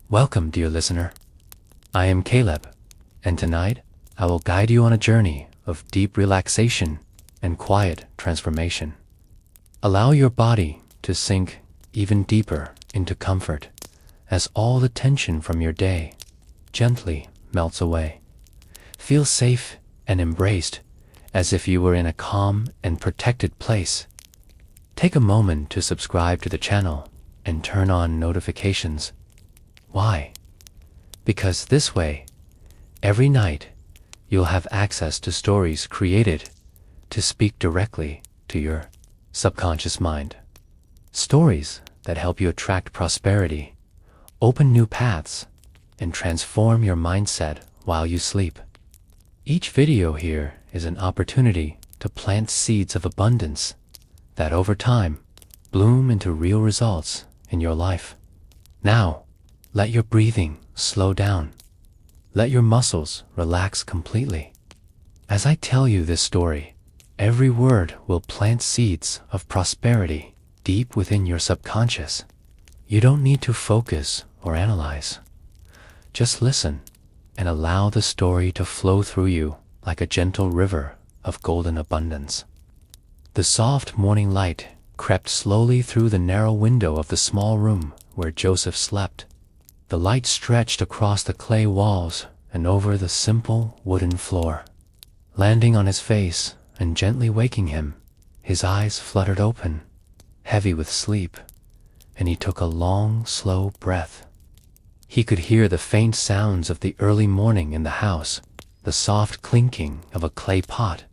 Welcome, dear listener. I am Caleb, and tonight I will guide you on a journey of deep relaxation and quiet transformation. Allow your body to sink even deeper into comfort as all the tension from your day gently melts away. Feel safe and embraced as if you were in a calm and protected place. Take a moment to subscribe to the channel and turn on notifications. Why? Because this way, every night, you'll have access to stories created to speak directly to your subconscious mind. Stories that help you attract prosperity, open new paths, and transform your mindset while you sleep. Each video here is an opportunity to plant seeds of abundance that over time bloom into real results in your life. Now, let your breathing slow down. Let your muscles relax completely. As I tell you this story, every word will plant seeds of prosperity deep within your subconscious. You don't need to focus or analyze. Just listen and allow the story to flow through you like a gentle river of golden abundance. The soft morning light crept slowly through the narrow window of the small room where Joseph slept. The light stretched across the clay walls and over the simple wooden floor. Landing on his face and gently waking him, his eyes fluttered open, heavy with sleep, and he took a long, slow breath. He could hear the faint sounds of the early morning in the house, the soft clinking of a clay pot,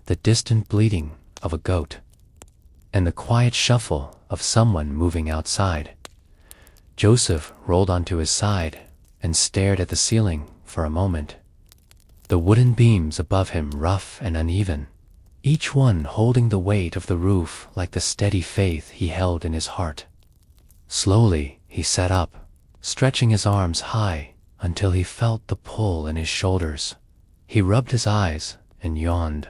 the distant bleating of a goat, and the quiet shuffle of someone moving outside. Joseph rolled onto his side and stared at the ceiling for a moment. The wooden beams above him rough and uneven, each one holding the weight of the roof like the steady faith he held in his heart. Slowly he sat up, stretching his arms high until he felt the pull in his shoulders. He rubbed his eyes and yawned,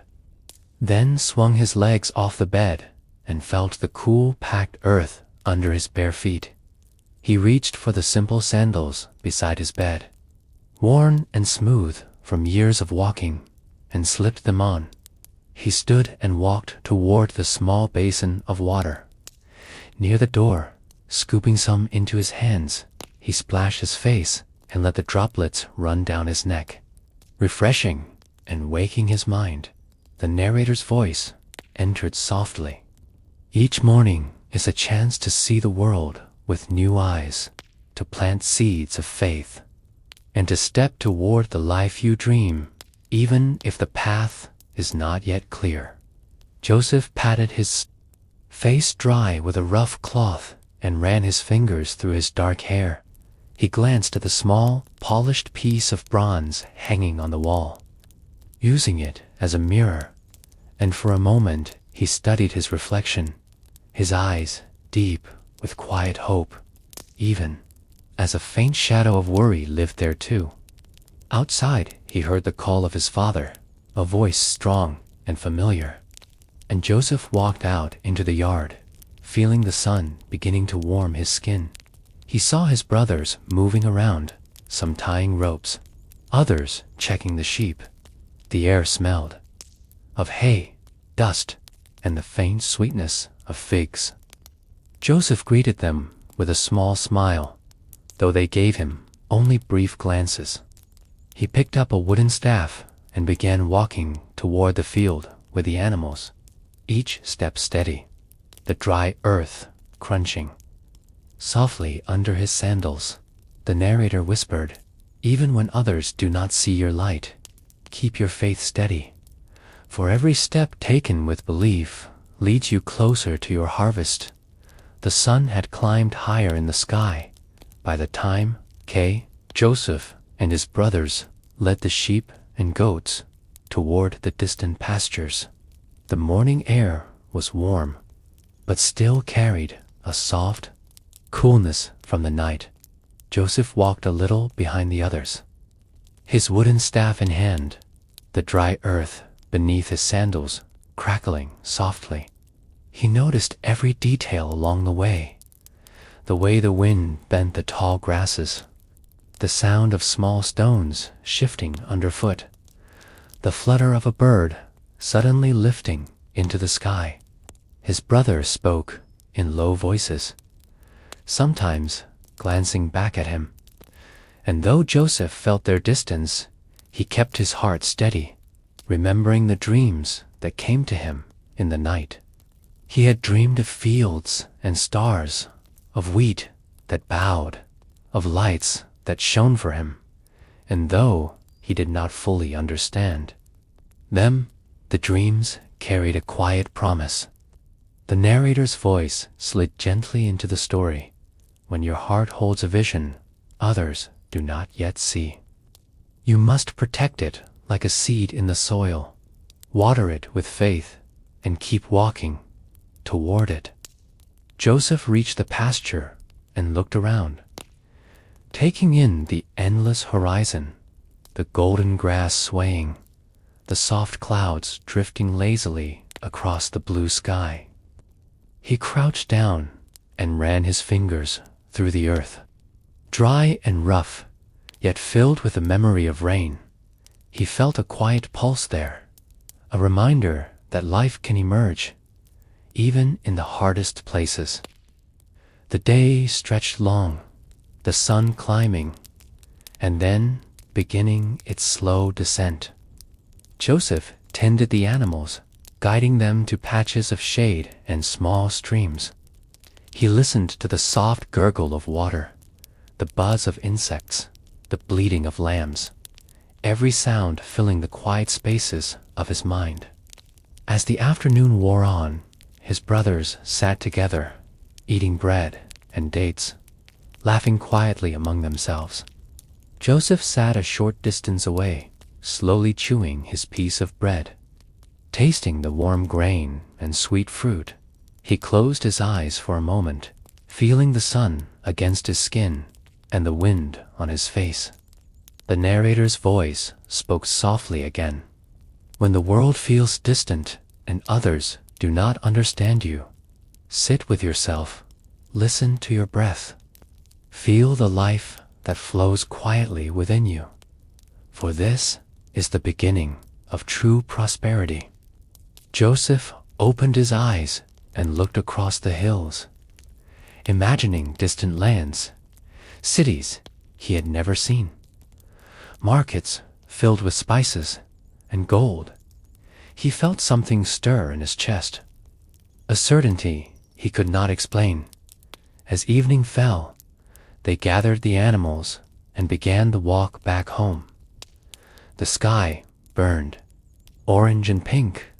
then swung his legs off the bed and felt the cool, packed earth under his bare feet. He reached for the simple sandals beside his bed, worn and smooth from years of walking, and slipped them on. He stood and walked toward the small basin of water. Near the door, scooping some into his hands, he splashed his face and let the droplets run down his neck. Refreshing and waking his mind, the narrator's voice entered softly. Each morning is a chance to see the world with new eyes, to plant seeds of faith, and to step toward the life you dream, even if the path is not yet clear. Joseph patted his face dry with a rough cloth and ran his fingers through his dark hair. He glanced at the small, polished piece of bronze hanging on the wall, using it as a mirror, and for a moment he studied his reflection, his eyes deep with quiet hope, even as a faint shadow of worry lived there too. Outside he heard the call of his father, a voice strong and familiar, and Joseph walked out into the yard, feeling the sun beginning to warm his skin. He saw his brothers moving around, some tying ropes, others checking the sheep. The air smelled of hay, dust, and the faint sweetness of figs. Joseph greeted them with a small smile, though they gave him only brief glances. He picked up a wooden staff and began walking toward the field with the animals, each step steady, the dry earth crunching. Softly under his sandals, the narrator whispered, "Even when others do not see your light, keep your faith steady, for every step taken with belief leads you closer to your harvest." The sun had climbed higher in the sky by the time Joseph and his brothers led the sheep and goats toward the distant pastures. The morning air was warm, but still carried a soft coolness from the night. Joseph walked a little behind the others, his wooden staff in hand, the dry earth beneath his sandals crackling softly. He noticed every detail along the way, the way the wind bent the tall grasses, the sound of small stones shifting underfoot, the flutter of a bird suddenly lifting into the sky. His brothers spoke in low voices, sometimes glancing back at him. And though Joseph felt their distance, he kept his heart steady, remembering the dreams that came to him in the night. He had dreamed of fields and stars, of wheat that bowed, of lights that shone for him, and though he did not fully understand them, the dreams carried a quiet promise. The narrator's voice slid gently into the story. When your heart holds a vision others do not yet see, you must protect it like a seed in the soil, water it with faith, and keep walking toward it. Joseph reached the pasture and looked around, taking in the endless horizon, the golden grass swaying, the soft clouds drifting lazily across the blue sky. He crouched down and ran his fingers through the earth. Dry and rough, yet filled with the memory of rain, he felt a quiet pulse there, a reminder that life can emerge, even in the hardest places. The day stretched long, the sun climbing, and then beginning its slow descent. Joseph tended the animals, guiding them to patches of shade and small streams. He listened to the soft gurgle of water, the buzz of insects, the bleating of lambs, every sound filling the quiet spaces of his mind. As the afternoon wore on, his brothers sat together, eating bread and dates, laughing quietly among themselves. Joseph sat a short distance away, slowly chewing his piece of bread. Tasting the warm grain and sweet fruit, he closed his eyes for a moment, feeling the sun against his skin and the wind on his face. The narrator's voice spoke softly again. When the world feels distant and others do not understand you, sit with yourself, listen to your breath, feel the life that flows quietly within you. For this is the beginning of true prosperity. Joseph opened his eyes and looked across the hills, imagining distant lands, cities he had never seen, markets filled with spices and gold. He felt something stir in his chest, a certainty he could not explain. As evening fell, they gathered the animals and began the walk back home. The sky burned, orange and pink,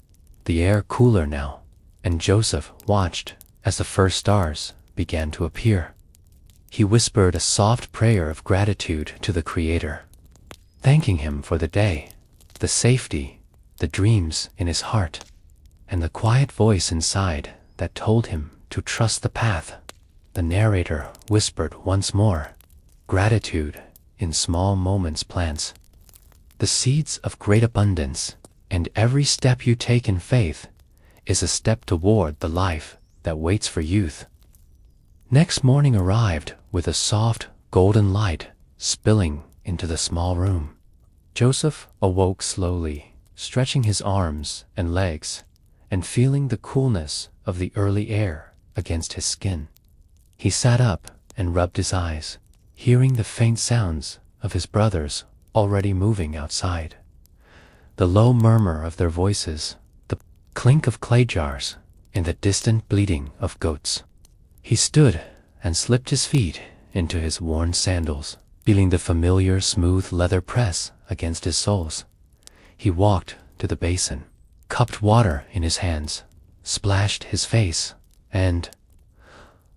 the air cooler now, and Joseph watched as the first stars began to appear. He whispered a soft prayer of gratitude to the Creator, thanking him for the day, the safety, the dreams in his heart, and the quiet voice inside that told him to trust the path. The narrator whispered once more, gratitude in small moments plants the seeds of great abundance, and every step you take in faith is a step toward the life that waits for youth. Next morning arrived with a soft golden light spilling into the small room. Joseph awoke slowly, stretching his arms and legs and feeling the coolness of the early air against his skin. He sat up and rubbed his eyes, hearing the faint sounds of his brothers already moving outside. The low murmur of their voices, the clink of clay jars, and the distant bleating of goats. He stood and slipped his feet into his worn sandals, feeling the familiar smooth leather press against his soles. He walked to the basin, cupped water in his hands, splashed his face, and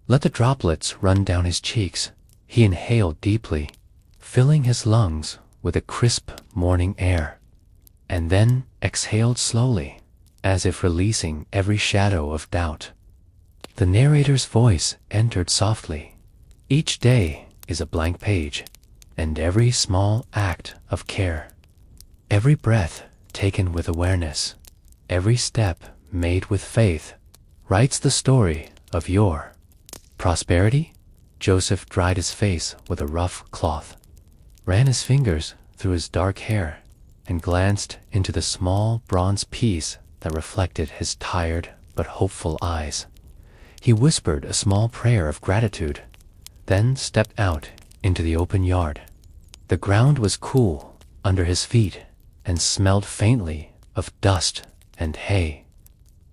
let the droplets run down his cheeks. He inhaled deeply, filling his lungs with a crisp morning air, and then exhaled slowly, as if releasing every shadow of doubt. The narrator's voice entered softly. Each day is a blank page, and every small act of care, every breath taken with awareness, every step made with faith, writes the story of your prosperity. Joseph dried his face with a rough cloth, ran his fingers through his dark hair, and glanced into the small bronze piece that reflected his tired but hopeful eyes. He whispered a small prayer of gratitude, then stepped out into the open yard. The ground was cool under his feet and smelled faintly of dust and hay.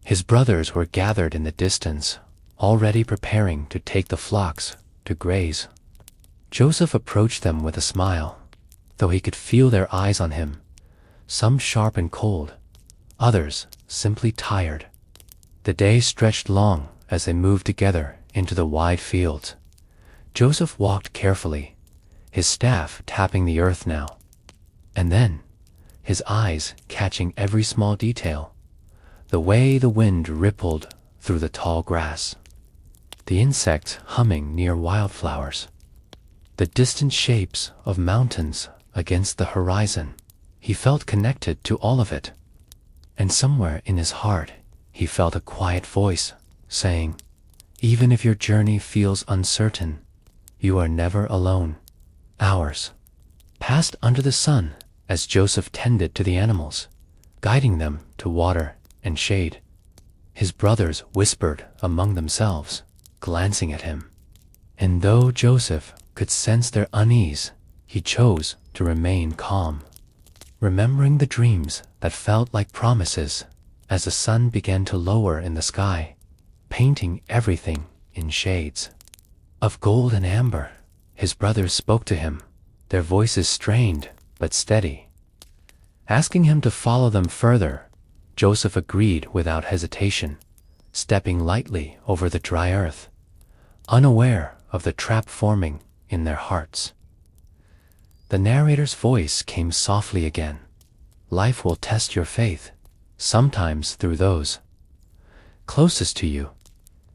His brothers were gathered in the distance, already preparing to take the flocks to graze. Joseph approached them with a smile, though he could feel their eyes on him, some sharp and cold, others simply tired. The day stretched long as they moved together into the wide fields. Joseph walked carefully, his staff tapping the earth now, and then, his eyes catching every small detail, the way the wind rippled through the tall grass, the insects humming near wildflowers, the distant shapes of mountains against the horizon. He felt connected to all of it, and somewhere in his heart he felt a quiet voice saying, "Even if your journey feels uncertain, you are never alone." Hours passed under the sun as Joseph tended to the animals, guiding them to water and shade. His brothers whispered among themselves, glancing at him. And though Joseph could sense their unease, he chose to remain calm, remembering the dreams that felt like promises as the sun began to lower in the sky, painting everything in shades of gold and amber. His brothers spoke to him, their voices strained but steady. Asking him to follow them further, Joseph agreed without hesitation, stepping lightly over the dry earth, unaware of the trap forming in their hearts. The narrator's voice came softly again. Life will test your faith, sometimes through those closest to you.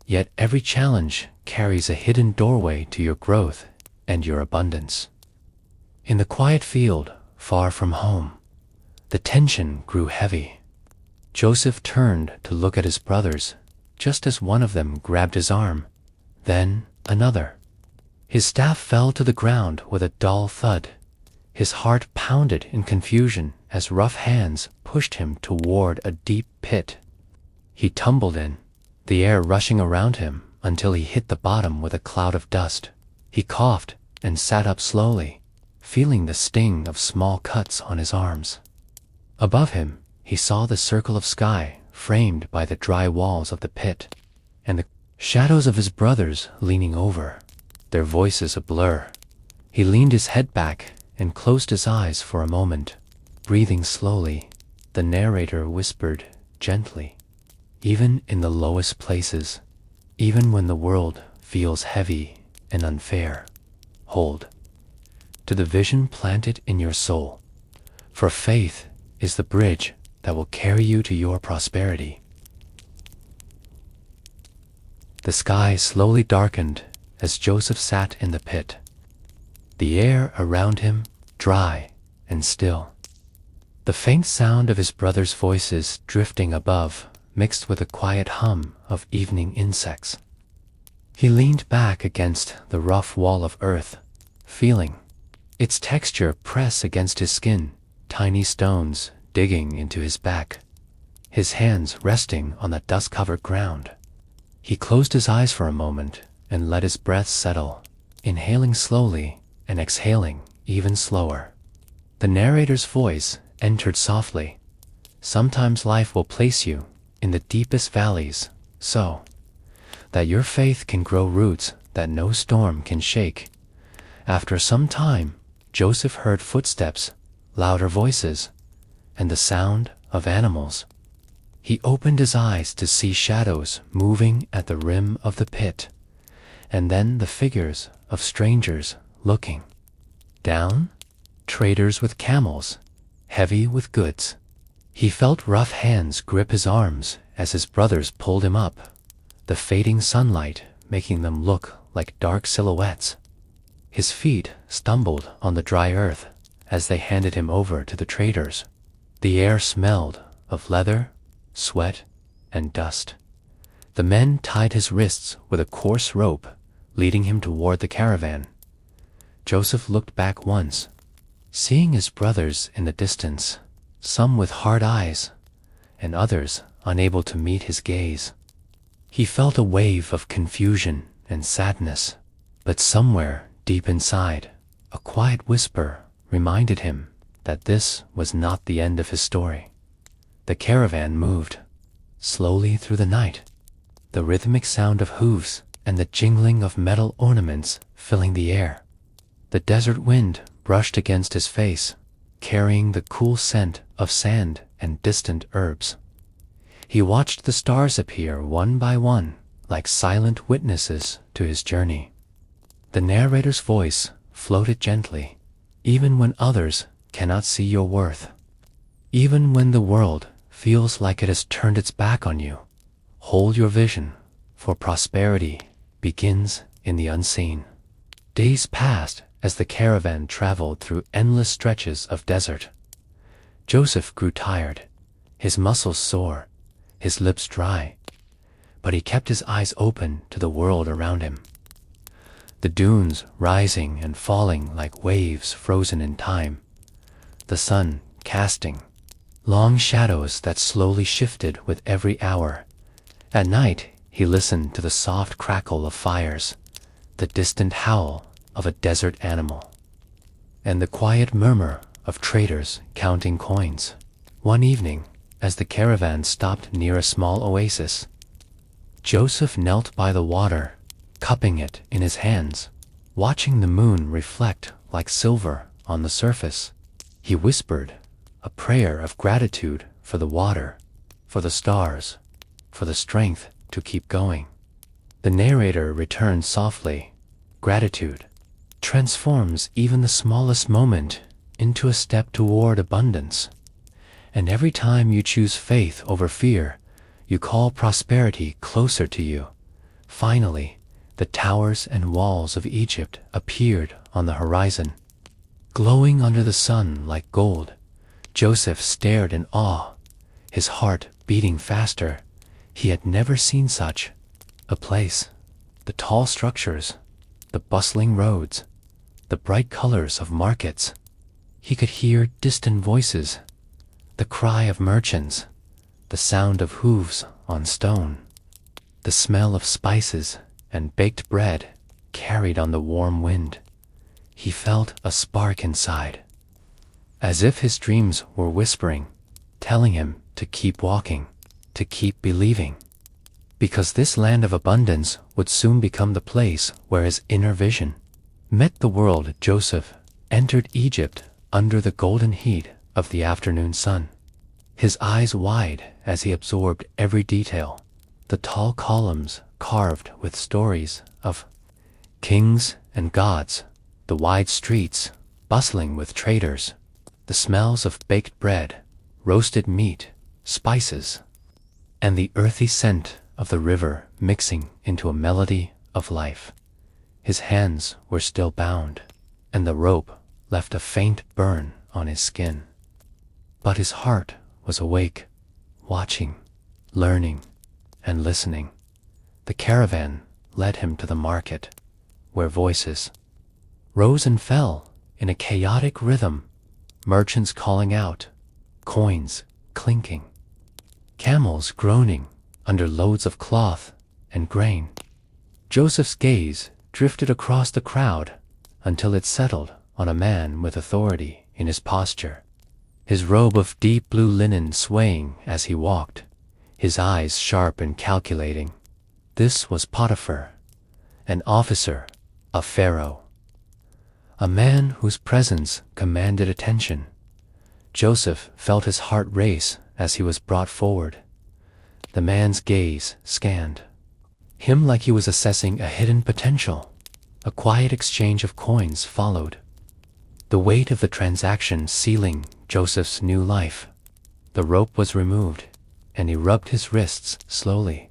Yet every challenge carries a hidden doorway to your growth and your abundance. In the quiet field, far from home, the tension grew heavy. Joseph turned to look at his brothers, just as one of them grabbed his arm, then another. His staff fell to the ground with a dull thud. His heart pounded in confusion as rough hands pushed him toward a deep pit. He tumbled in, the air rushing around him until he hit the bottom with a cloud of dust. He coughed and sat up slowly, feeling the sting of small cuts on his arms. Above him, he saw the circle of sky framed by the dry walls of the pit, and the shadows of his brothers leaning over, their voices a blur. He leaned his head back and closed his eyes for a moment, breathing slowly. The narrator whispered gently, "Even in the lowest places, even when the world feels heavy and unfair, hold to the vision planted in your soul, for faith is the bridge that will carry you to your prosperity." The sky slowly darkened as Joseph sat in the pit, the air around him dry and still. The faint sound of his brothers' voices drifting above mixed with the quiet hum of evening insects. He leaned back against the rough wall of earth, feeling its texture press against his skin, tiny stones digging into his back, his hands resting on the dust-covered ground. He closed his eyes for a moment and let his breath settle, inhaling slowly and exhaling even slower. The narrator's voice entered softly. Sometimes life will place you in the deepest valleys so that your faith can grow roots that no storm can shake. After some time, Joseph heard footsteps, louder voices, and the sound of animals. He opened his eyes to see shadows moving at the rim of the pit, and then the figures of strangers looking down, traders with camels, heavy with goods. He felt rough hands grip his arms as his brothers pulled him up, the fading sunlight making them look like dark silhouettes. His feet stumbled on the dry earth as they handed him over to the traders. The air smelled of leather, sweat, and dust. The men tied his wrists with a coarse rope, leading him toward the caravan. Joseph looked back once, seeing his brothers in the distance, some with hard eyes, and others unable to meet his gaze. He felt a wave of confusion and sadness, but somewhere deep inside, a quiet whisper reminded him that this was not the end of his story. The caravan moved slowly through the night, the rhythmic sound of hooves and the jingling of metal ornaments filling the air. The desert wind brushed against his face, carrying the cool scent of sand and distant herbs. He watched the stars appear one by one, like silent witnesses to his journey. The narrator's voice floated gently, even when others cannot see your worth. Even when the world feels like it has turned its back on you, hold your vision, for prosperity begins in the unseen. Days passed as the caravan traveled through endless stretches of desert. Joseph grew tired, his muscles sore, his lips dry, but he kept his eyes open to the world around him. The dunes rising and falling like waves frozen in time, the sun casting long shadows that slowly shifted with every hour. At night, he listened to the soft crackle of fires, the distant howl of a desert animal, and the quiet murmur of traders counting coins. One evening, as the caravan stopped near a small oasis, Joseph knelt by the water, cupping it in his hands, watching the moon reflect like silver on the surface. He whispered a prayer of gratitude for the water, for the stars, for the strength to keep going. The narrator returned softly. Gratitude transforms even the smallest moment into a step toward abundance. And every time you choose faith over fear, you call prosperity closer to you. Finally, the towers and walls of Egypt appeared on the horizon, glowing under the sun like gold. Joseph stared in awe, his heart beating faster. He had never seen such a place. The tall structures, the bustling roads, the bright colors of markets. He could hear distant voices, the cry of merchants, the sound of hooves on stone, the smell of spices and baked bread carried on the warm wind. He felt a spark inside, as if his dreams were whispering, telling him to keep walking, to keep believing, because this land of abundance would soon become the place where his inner vision met the world. Joseph entered Egypt under the golden heat of the afternoon sun, his eyes wide as he absorbed every detail, the tall columns carved with stories of kings and gods, the wide streets bustling with traders, the smells of baked bread, roasted meat, spices, and the earthy scent of the river mixing into a melody of life. His hands were still bound, and the rope left a faint burn on his skin. But his heart was awake, watching, learning, and listening. The caravan led him to the market, where voices rose and fell in a chaotic rhythm, merchants calling out, coins clinking, camels groaning under loads of cloth and grain. Joseph's gaze drifted across the crowd until it settled on a man with authority in his posture, his robe of deep blue linen swaying as he walked, his eyes sharp and calculating. This was Potiphar, an officer of Pharaoh, a man whose presence commanded attention. Joseph felt his heart race as he was brought forward. The man's gaze scanned him like he was assessing a hidden potential. A quiet exchange of coins followed, the weight of the transaction sealing Joseph's new life. The rope was removed, and he rubbed his wrists slowly,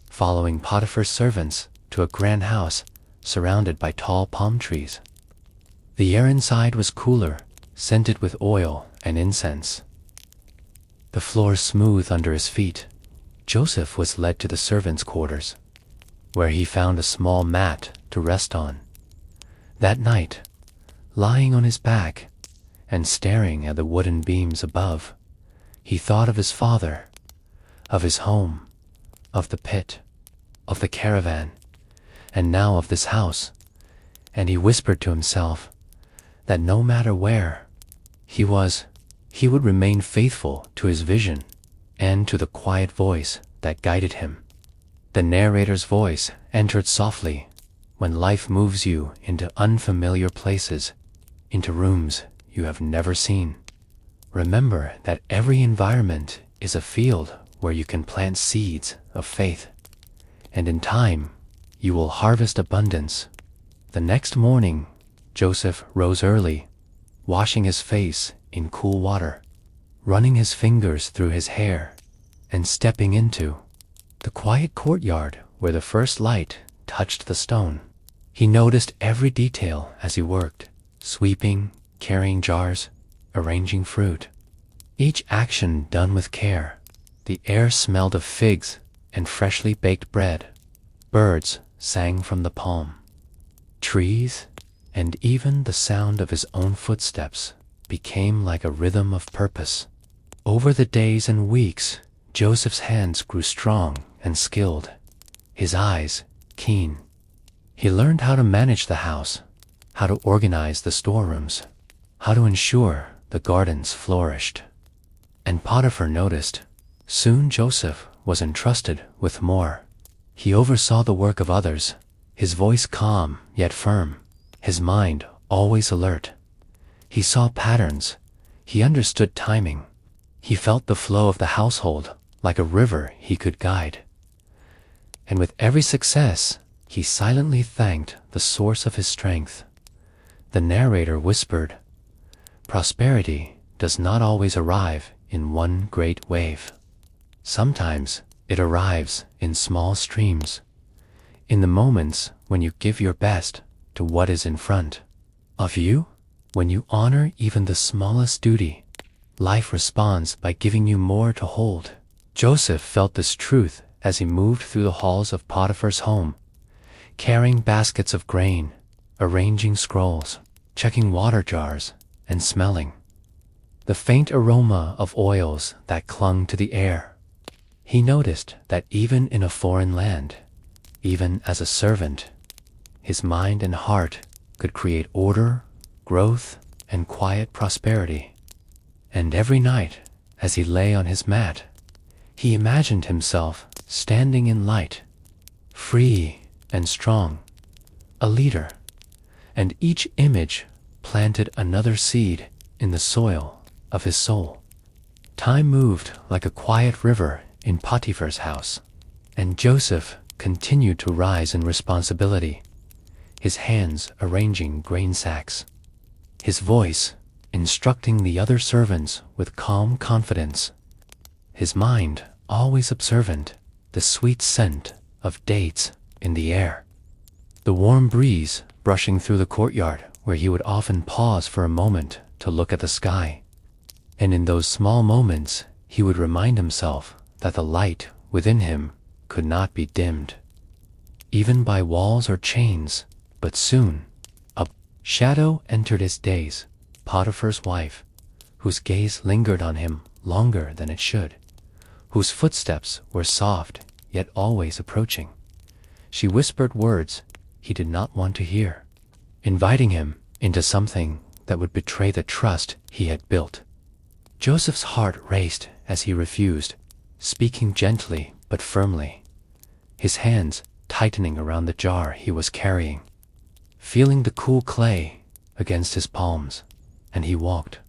following Potiphar's servants to a grand house surrounded by tall palm trees. The air inside was cooler, scented with oil and incense. The floor smooth under his feet. Joseph was led to the servants' quarters, where he found a small mat to rest on. That night, lying on his back and staring at the wooden beams above, he thought of his father, of his home, of the pit, of the caravan, and now of this house, and he whispered to himself that no matter where he was, he would remain faithful to his vision and to the quiet voice that guided him. The narrator's voice entered softly when life moves you into unfamiliar places, into rooms you have never seen. Remember that every environment is a field where you can plant seeds of faith, and in time you will harvest abundance. The next morning, Joseph rose early, washing his face in cool water, running his fingers through his hair, and stepping into the quiet courtyard where the first light touched the stone. He noticed every detail as he worked, sweeping, carrying jars, arranging fruit. Each action done with care. The air smelled of figs and freshly baked bread. Birds sang from the palm. Trees, and even the sound of his own footsteps, became like a rhythm of purpose. Over the days and weeks, Joseph's hands grew strong and skilled, his eyes keen. He learned how to manage the house, how to organize the storerooms, how to ensure the gardens flourished. And Potiphar noticed. Soon Joseph was entrusted with more. He oversaw the work of others, his voice calm yet firm, his mind always alert. He saw patterns, he understood timing, he felt the flow of the household like a river he could guide. And with every success, he silently thanked the source of his strength. The narrator whispered, "Prosperity does not always arrive in one great wave. Sometimes it arrives in small streams, in the moments when you give your best to what is in front of you, when you honor even the smallest duty. Life responds by giving you more to hold." Joseph felt this truth as he moved through the halls of Potiphar's home, carrying baskets of grain, arranging scrolls, checking water jars, and smelling the faint aroma of oils that clung to the air. He noticed that even in a foreign land, even as a servant, his mind and heart could create order, growth, and quiet prosperity. And every night, as he lay on his mat, he imagined himself standing in light, free and strong, a leader, and each image planted another seed in the soil of his soul. Time moved like a quiet river in Potiphar's house, and Joseph continued to rise in responsibility, his hands arranging grain sacks, his voice instructing the other servants with calm confidence, his mind always observant, the sweet scent of dates in the air, the warm breeze brushing through the courtyard where he would often pause for a moment to look at the sky. And in those small moments, he would remind himself that the light within him could not be dimmed, even by walls or chains. But soon, a shadow entered his days, Potiphar's wife, whose gaze lingered on him longer than it should, whose footsteps were soft yet always approaching. She whispered words he did not want to hear, inviting him into something that would betray the trust he had built. Joseph's heart raced as he refused, speaking gently but firmly, his hands tightening around the jar he was carrying, feeling the cool clay against his palms, and he walked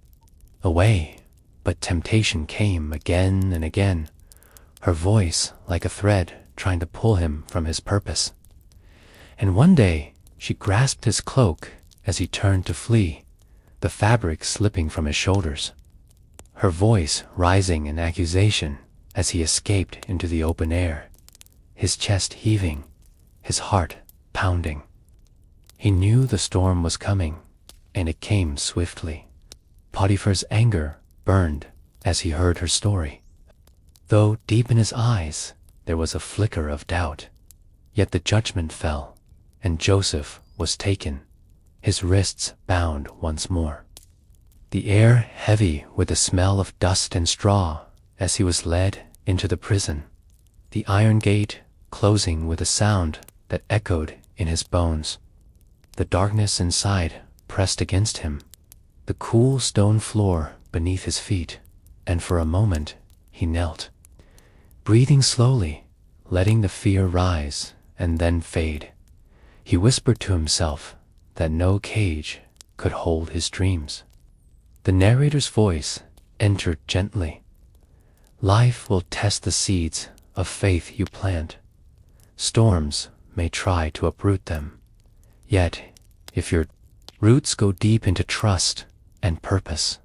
away. But temptation came again and again, her voice like a thread trying to pull him from his purpose. And one day she grasped his cloak as he turned to flee, the fabric slipping from his shoulders, her voice rising in accusation as he escaped into the open air, his chest heaving, his heart pounding. He knew the storm was coming, and it came swiftly. Potiphar's anger burned as he heard her story, though deep in his eyes there was a flicker of doubt. Yet the judgment fell. and Joseph was taken, his wrists bound once more. The air heavy with the smell of dust and straw as he was led into the prison, the iron gate closing with a sound that echoed in his bones. The darkness inside pressed against him, the cool stone floor beneath his feet, and for a moment he knelt, breathing slowly, letting the fear rise and then fade. He whispered to himself that no cage could hold his dreams. The narrator's voice entered gently. Life will test the seeds of faith you plant. Storms may try to uproot them. Yet, if your roots go deep into trust and purpose,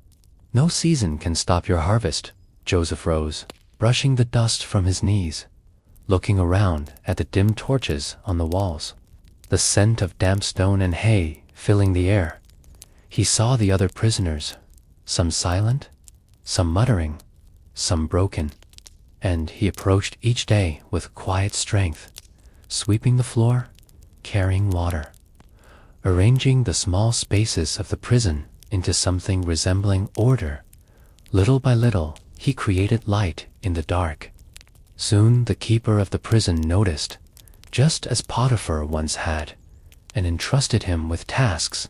no season can stop your harvest. Joseph rose, brushing the dust from his knees, looking around at the dim torches on the walls, the scent of damp stone and hay filling the air. He saw the other prisoners, some silent, some muttering, some broken, and he approached each day with quiet strength, sweeping the floor, carrying water, arranging the small spaces of the prison into something resembling order. Little by little, he created light in the dark. Soon the keeper of the prison noticed, just as Potiphar once had, and entrusted him with tasks.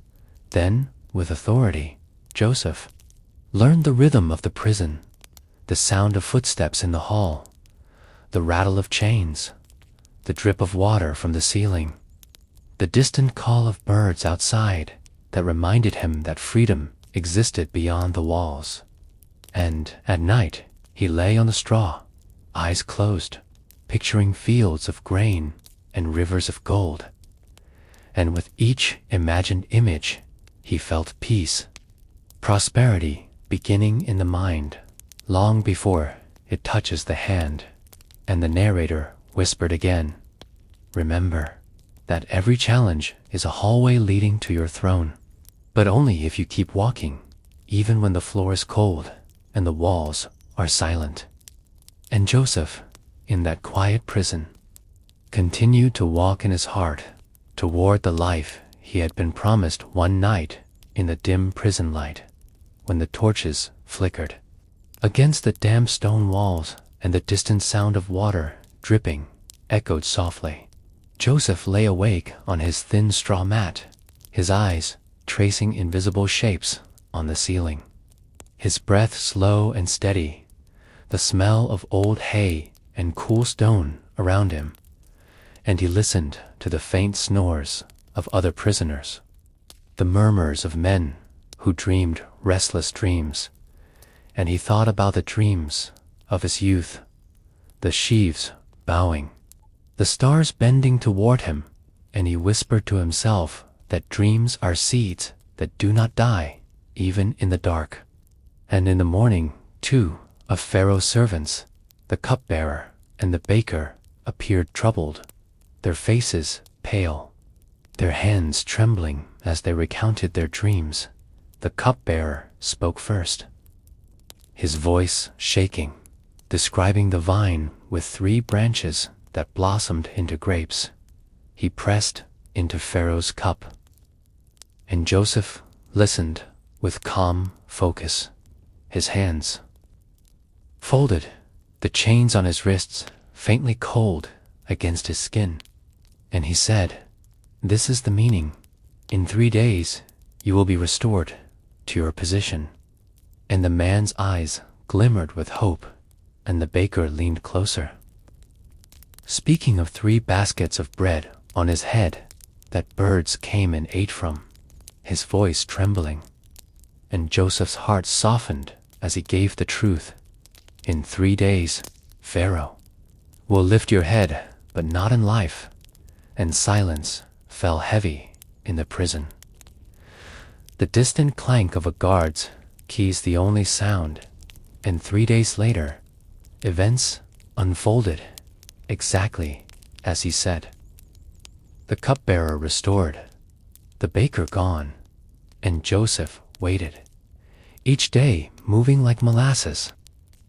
Then, with authority, Joseph learned the rhythm of the prison, the sound of footsteps in the hall, the rattle of chains, the drip of water from the ceiling, the distant call of birds outside that reminded him that freedom existed beyond the walls. And at night, he lay on the straw, eyes closed, picturing fields of grain and rivers of gold. And with each imagined image, he felt peace, prosperity beginning in the mind, long before it touches the hand. And the narrator whispered again, "Remember that every challenge is a hallway leading to your throne, but only if you keep walking, even when the floor is cold and the walls are silent." And Joseph, in that quiet prison, continued to walk in his heart toward the life he had been promised one night in the dim prison light, when the torches flickered against the damp stone walls and the distant sound of water dripping echoed softly. Joseph lay awake on his thin straw mat, his eyes tracing invisible shapes on the ceiling, his breath slow and steady, the smell of old hay and cool stone around him, and he listened to the faint snores of other prisoners, the murmurs of men who dreamed restless dreams, and he thought about the dreams of his youth, the sheaves bowing, the stars bending toward him, and he whispered to himself that dreams are seeds that do not die, even in the dark. And in the morning, two of Pharaoh's servants, the cupbearer and the baker, appeared troubled, their faces pale, their hands trembling as they recounted their dreams. The cupbearer spoke first, his voice shaking, describing the vine with 3 branches that blossomed into grapes. He pressed into Pharaoh's cup, and Joseph listened with calm focus, his hands folded, the chains on his wrists faintly cold against his skin. And he said, "This is the meaning. In 3 days you will be restored to your position." And the man's eyes glimmered with hope, and the baker leaned closer, speaking of 3 baskets of bread on his head that birds came and ate from, his voice trembling. And Joseph's heart softened as he gave the truth. "In 3 days, Pharaoh will lift your head, but not in life." And silence fell heavy in the prison. The distant clank of a guard's keys the only sound, and 3 days later, events unfolded exactly as he said. The cupbearer restored, the baker gone, and Joseph waited, each day moving like molasses,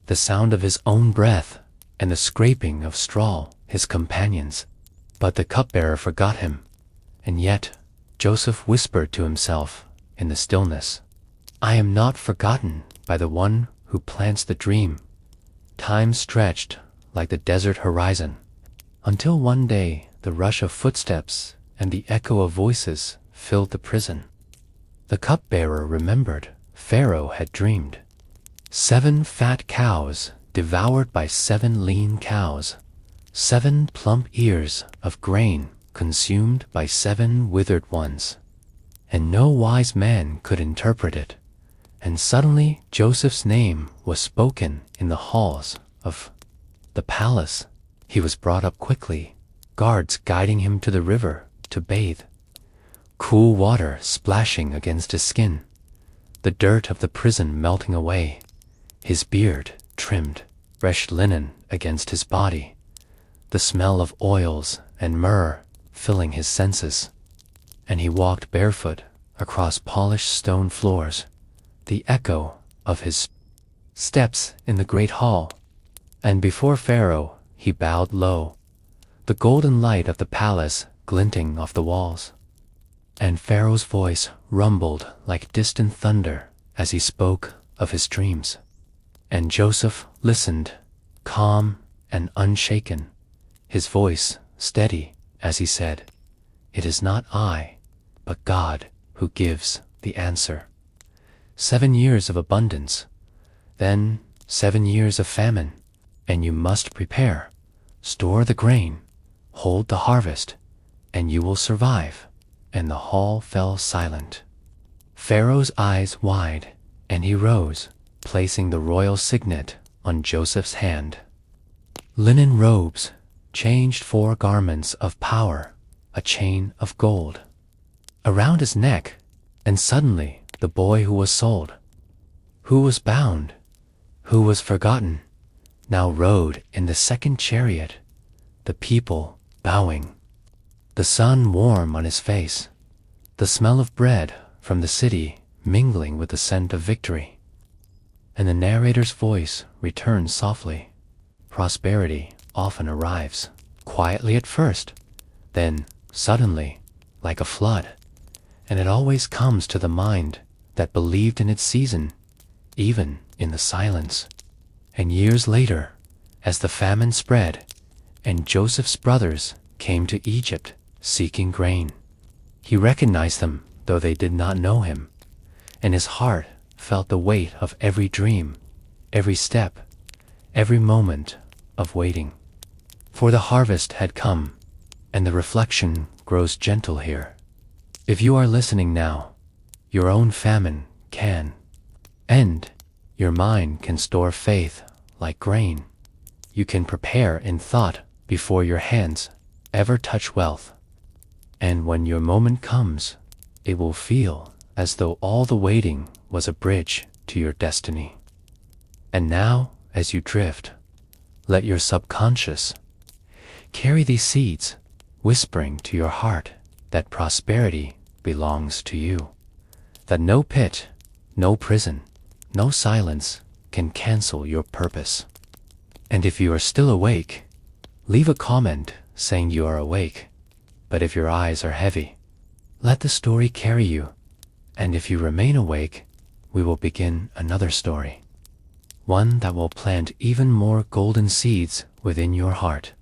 the sound of his own breath and the scraping of straw his companions. But the cupbearer forgot him, And yet, Joseph whispered to himself in the stillness, I am not forgotten by the one who plants the dream. Time stretched like the desert horizon, until one day the rush of footsteps and the echo of voices filled the prison. The cupbearer remembered Pharaoh had dreamed. 7 fat cows devoured by 7 lean cows, 7 plump ears of grain consumed by 7 withered ones. And no wise man could interpret it. And suddenly Joseph's name was spoken in the halls of the palace. He was brought up quickly, guards guiding him to the river to bathe. Cool water splashing against his skin, the dirt of the prison melting away, his beard trimmed, fresh linen against his body, the smell of oils and myrrh filling his senses. And he walked barefoot across polished stone floors, the echo of his steps in the great hall. And before Pharaoh he bowed low, the golden light of the palace glinting off the walls. And Pharaoh's voice rumbled like distant thunder as he spoke of his dreams. And Joseph listened, calm and unshaken, his voice steady as he said, It is not I, but God who gives the answer. 7 years of abundance, then 7 years of famine, and you must prepare, store the grain, hold the harvest, and you will survive. And the hall fell silent. Pharaoh's eyes wide, and he rose, placing the royal signet on Joseph's hand. Linen robes changed 4 garments of power, a chain of gold around his neck, and suddenly the boy who was sold, who was bound, who was forgotten, now rode in the second chariot, the people bowing, the sun warm on his face, the smell of bread from the city mingling with the scent of victory. And the narrator's voice returned softly. Prosperity often arrives, quietly at first, then suddenly, like a flood, and it always comes to the mind that believed in its season, even in the silence. And years later, as the famine spread, and Joseph's brothers came to Egypt seeking grain, he recognized them though they did not know him, and his heart felt the weight of every dream, every step, every moment of waiting. For the harvest had come, and the reflection grows gentle here. If you are listening now, your own famine can end. Your mind can store faith like grain. You can prepare in thought before your hands ever touch wealth. And when your moment comes, it will feel as though all the waiting was a bridge to your destiny. And now, as you drift, let your subconscious carry these seeds, whispering to your heart that prosperity belongs to you, that no pit, no prison, no silence can cancel your purpose. And if you are still awake, leave a comment saying you are awake. But if your eyes are heavy, let the story carry you. And if you remain awake, we will begin another story, one that will plant even more golden seeds within your heart.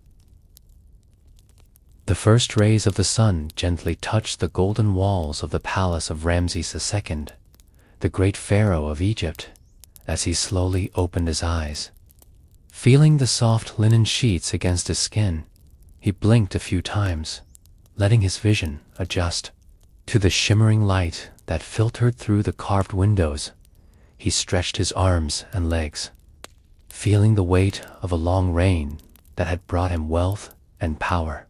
The first rays of the sun gently touched the golden walls of the palace of Ramses II, the great pharaoh of Egypt, as he slowly opened his eyes. Feeling the soft linen sheets against his skin, he blinked a few times, letting his vision adjust to the shimmering light that filtered through the carved windows. He stretched his arms and legs, feeling the weight of a long reign that had brought him wealth and power.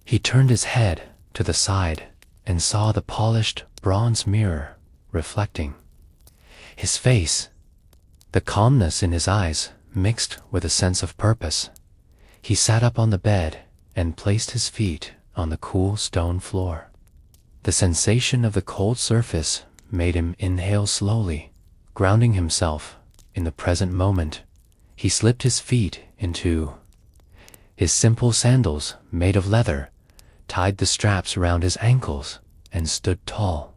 He turned his head to the side and saw the polished bronze mirror reflecting his face. The calmness in his eyes mixed with a sense of purpose. He sat up on the bed and placed his feet on the cool stone floor. The sensation of the cold surface made him inhale slowly, grounding himself in the present moment. He slipped his feet into his simple sandals made of leather, tied the straps around his ankles, and stood tall,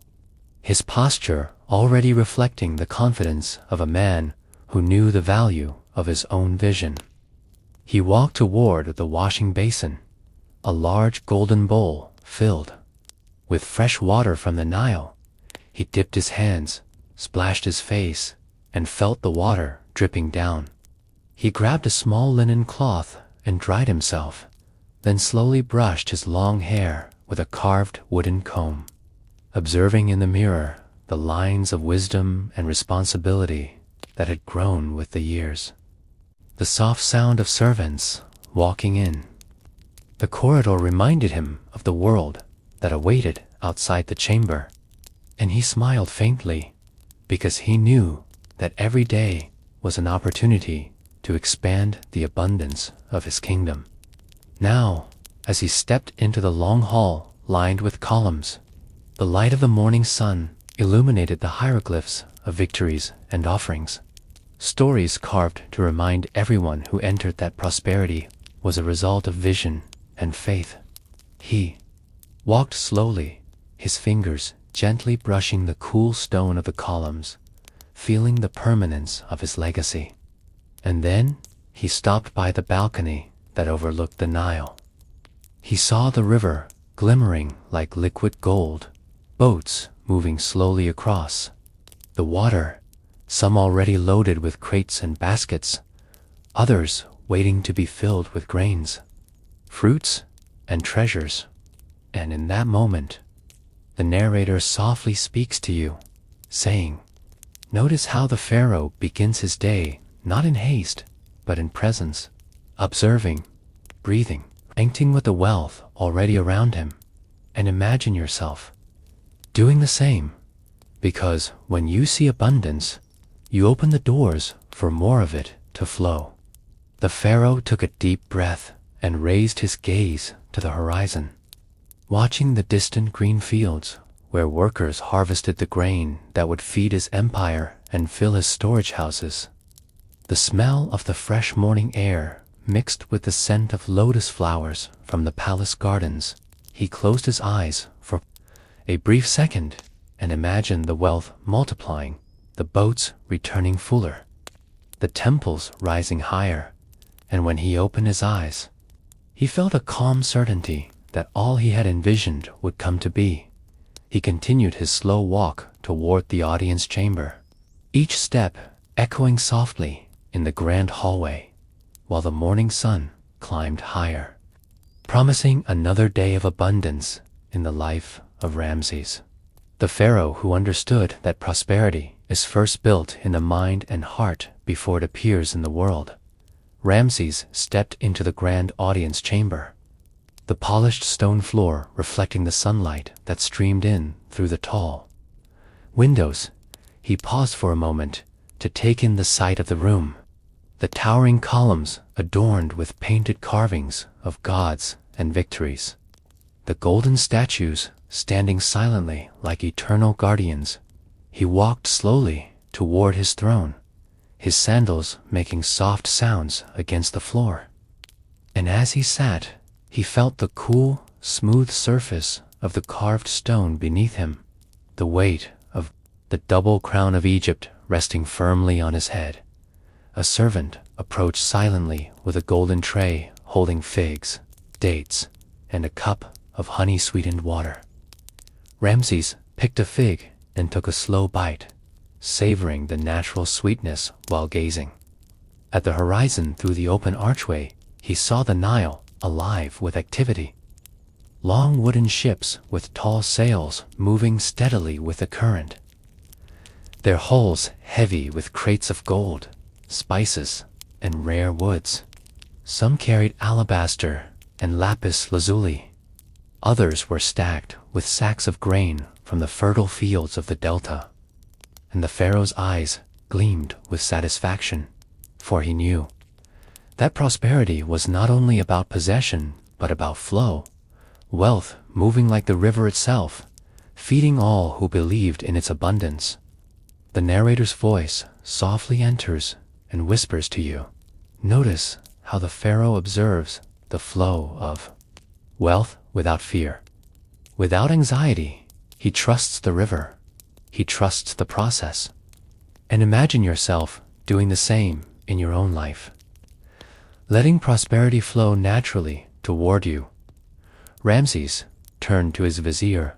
his posture already reflecting the confidence of a man who knew the value of his own vision. He walked toward the washing basin, a large golden bowl filled with fresh water from the Nile. He dipped his hands, splashed his face, and felt the water dripping down. He grabbed a small linen cloth and dried himself, then slowly brushed his long hair with a carved wooden comb, observing in the mirror the lines of wisdom and responsibility that had grown with the years. The soft sound of servants walking in the corridor reminded him of the world that awaited outside the chamber, and he smiled faintly because he knew that every day was an opportunity to expand the abundance of his kingdom. Now, as he stepped into the long hall lined with columns, the light of the morning sun illuminated the hieroglyphs of victories and offerings, stories carved to remind everyone who entered that prosperity was a result of vision and faith. He walked slowly, his fingers gently brushing the cool stone of the columns, feeling the permanence of his legacy. And then he stopped by the balcony that overlooked the Nile. He saw the river glimmering like liquid gold, boats moving slowly across the water, some already loaded with crates and baskets, others waiting to be filled with grains, fruits, and treasures. And in that moment, the narrator softly speaks to you, saying, "Notice how the Pharaoh begins his day not in haste, but in presence, observing, breathing, acting with the wealth already around him, and imagine yourself doing the same, because when you see abundance, you open the doors for more of it to flow." The Pharaoh took a deep breath and raised his gaze to the horizon, watching the distant green fields where workers harvested the grain that would feed his empire and fill his storage houses. The smell of the fresh morning air mixed with the scent of lotus flowers from the palace gardens. He closed his eyes for a brief second and imagined the wealth multiplying, the boats returning fuller, the temples rising higher, and when he opened his eyes, he felt a calm certainty that all he had envisioned would come to be. He continued his slow walk toward the audience chamber, each step echoing softly in the grand hallway, while the morning sun climbed higher, promising another day of abundance in the life of Ramses, the pharaoh who understood that prosperity is first built in the mind and heart before it appears in the world. Ramses stepped into the grand audience chamber, the polished stone floor reflecting the sunlight that streamed in through the tall windows. He paused for a moment to take in the sight of the room, the towering columns adorned with painted carvings of gods and victories, the golden statues standing silently like eternal guardians. He walked slowly toward his throne, his sandals making soft sounds against the floor. And as he sat, he felt the cool, smooth surface of the carved stone beneath him, the weight of the double crown of Egypt resting firmly on his head. A servant approached silently with a golden tray holding figs, dates, and a cup of honey-sweetened water. Ramses picked a fig and took a slow bite, savoring the natural sweetness while gazing. At the horizon through the open archway, he saw the Nile alive with activity. Long wooden ships with tall sails moving steadily with the current, their hulls heavy with crates of gold, spices, and rare woods. Some carried alabaster and lapis lazuli. Others were stacked with sacks of grain from the fertile fields of the delta. And the pharaoh's eyes gleamed with satisfaction, for he knew that prosperity was not only about possession, but about flow, wealth moving like the river itself, feeding all who believed in its abundance. The narrator's voice softly enters and whispers to you, "Notice how the pharaoh observes the flow of wealth without fear. Without anxiety, he trusts the river. He trusts the process. And imagine yourself doing the same in your own life, letting prosperity flow naturally toward you. Ramses turned to his vizier,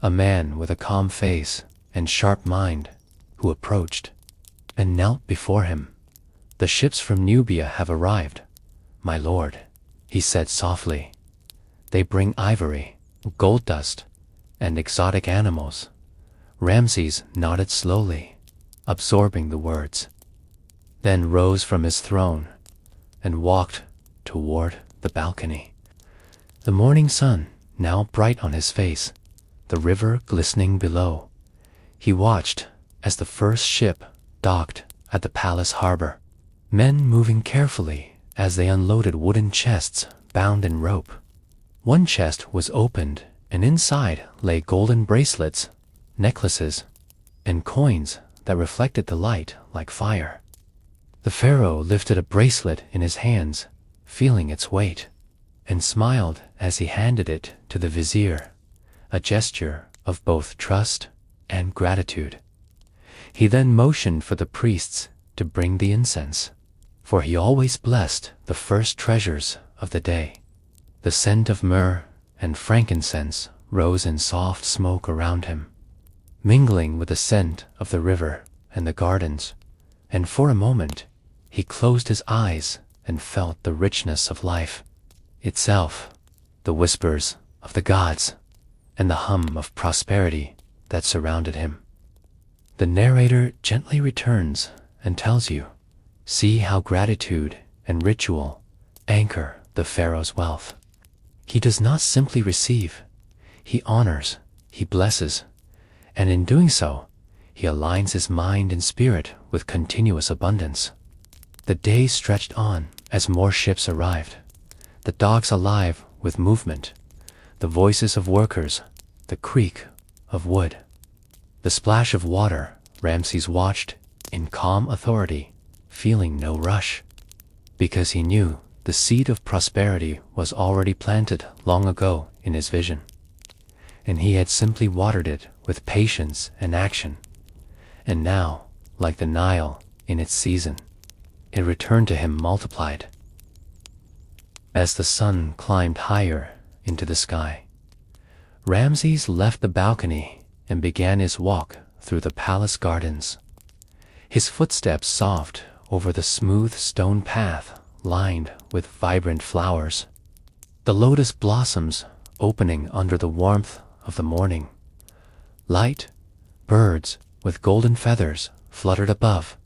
a man with a calm face and sharp mind, who approached and knelt before him. "The ships from Nubia have arrived, my lord," he said softly. "They bring ivory, gold dust, and exotic animals." Ramses nodded slowly, absorbing the words, then rose from his throne and walked toward the balcony. The morning sun now bright on his face, the river glistening below. He watched as the first ship docked at the palace harbor, men moving carefully as they unloaded wooden chests bound in rope. One chest was opened, and inside lay golden bracelets, necklaces, and coins that reflected the light like fire. The pharaoh lifted a bracelet in his hands, feeling its weight, and smiled as he handed it to the vizier, a gesture of both trust and gratitude. He then motioned for the priests to bring the incense, for he always blessed the first treasures of the day. The scent of myrrh and frankincense rose in soft smoke around him, mingling with the scent of the river and the gardens, and for a moment he closed his eyes and felt the richness of life itself, the whispers of the gods, and the hum of prosperity that surrounded him. The narrator gently returns and tells you, "See how gratitude and ritual anchor the pharaoh's wealth. He does not simply receive, he honors, he blesses, and in doing so, he aligns his mind and spirit with continuous abundance." The day stretched on as more ships arrived, the docks alive with movement, the voices of workers, the creak of wood, the splash of water. Ramses watched in calm authority, feeling no rush, because he knew the seed of prosperity was already planted long ago in his vision, and he had simply watered it with patience and action. And now, like the Nile in its season, it returned to him multiplied. As the sun climbed higher into the sky, Ramses left the balcony and began his walk through the palace gardens, his footsteps soft over the smooth stone path lined with vibrant flowers, the lotus blossoms opening under the warmth of the morning. Light birds with golden feathers fluttered above,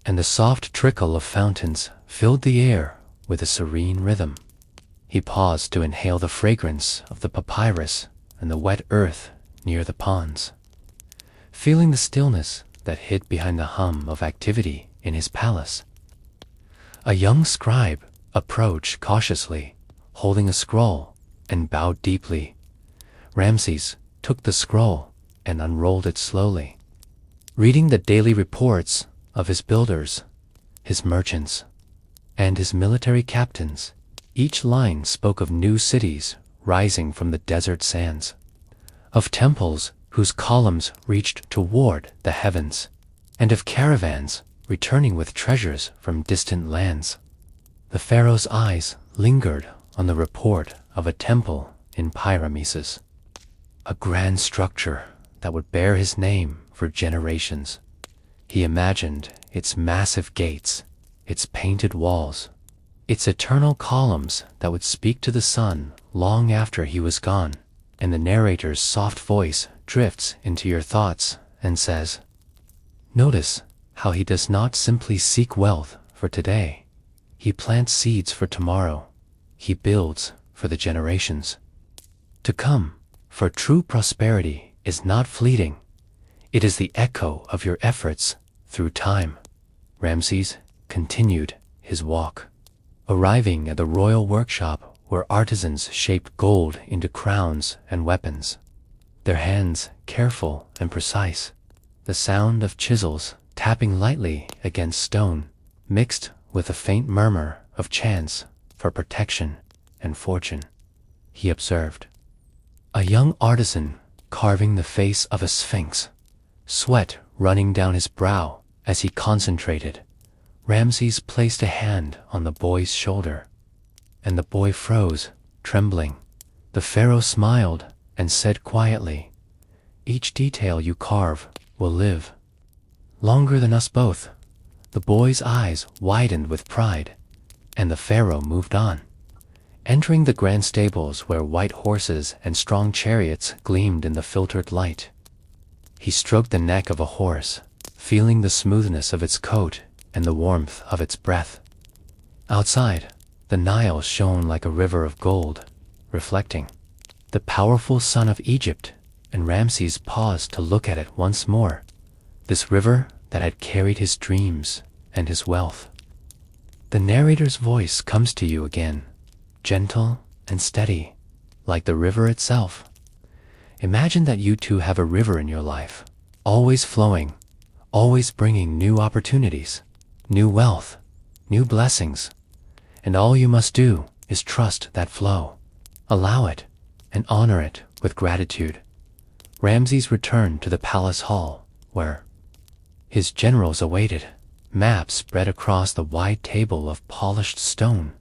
and the soft trickle of fountains filled the air with a serene rhythm. He paused to inhale the fragrance of the papyrus and the wet earth near the ponds, feeling the stillness that hid behind the hum of activity in his palace. A young scribe approached cautiously, holding a scroll, and bowed deeply. Ramses took the scroll and unrolled it slowly, reading the daily reports of his builders, his merchants, and his military captains. Each line spoke of new cities rising from the desert sands, of temples whose columns reached toward the heavens, and of caravans returning with treasures from distant lands. The pharaoh's eyes lingered on the report of a temple in Pyrameses, a grand structure that would bear his name for generations. He imagined its massive gates, its painted walls, its eternal columns that would speak to the sun long after he was gone. And the narrator's soft voice drifts into your thoughts and says, "Notice how he does not simply seek wealth for today. He plants seeds for tomorrow. He builds for the generations to come. For true prosperity is not fleeting. It is the echo of your efforts through time." Ramses continued his walk, arriving at the royal workshop where artisans shaped gold into crowns and weapons, their hands careful and precise, the sound of chisels tapping lightly against stone, mixed with a faint murmur of chants for protection and fortune. he observed. A young artisan carving the face of a sphinx, sweat running down his brow as he concentrated. Ramses placed a hand on the boy's shoulder, and the boy froze, trembling. The pharaoh smiled and said quietly, "Each detail you carve will live longer than us both." The boy's eyes widened with pride, and the pharaoh moved on, entering the grand stables where white horses and strong chariots gleamed in the filtered light. He stroked the neck of a horse, feeling the smoothness of its coat and the warmth of its breath. Outside, the Nile shone like a river of gold, reflecting the powerful sun of Egypt, and Ramses paused to look at it once more, this river that had carried his dreams and his wealth. The narrator's voice comes to you again, gentle and steady, like the river itself. Imagine that you too have a river in your life, always flowing, always bringing new opportunities, new wealth, new blessings, and all you must do is trust that flow, allow it, and honor it with gratitude. Ramses returned to the palace hall, where his generals awaited, maps spread across the wide table of polished stone.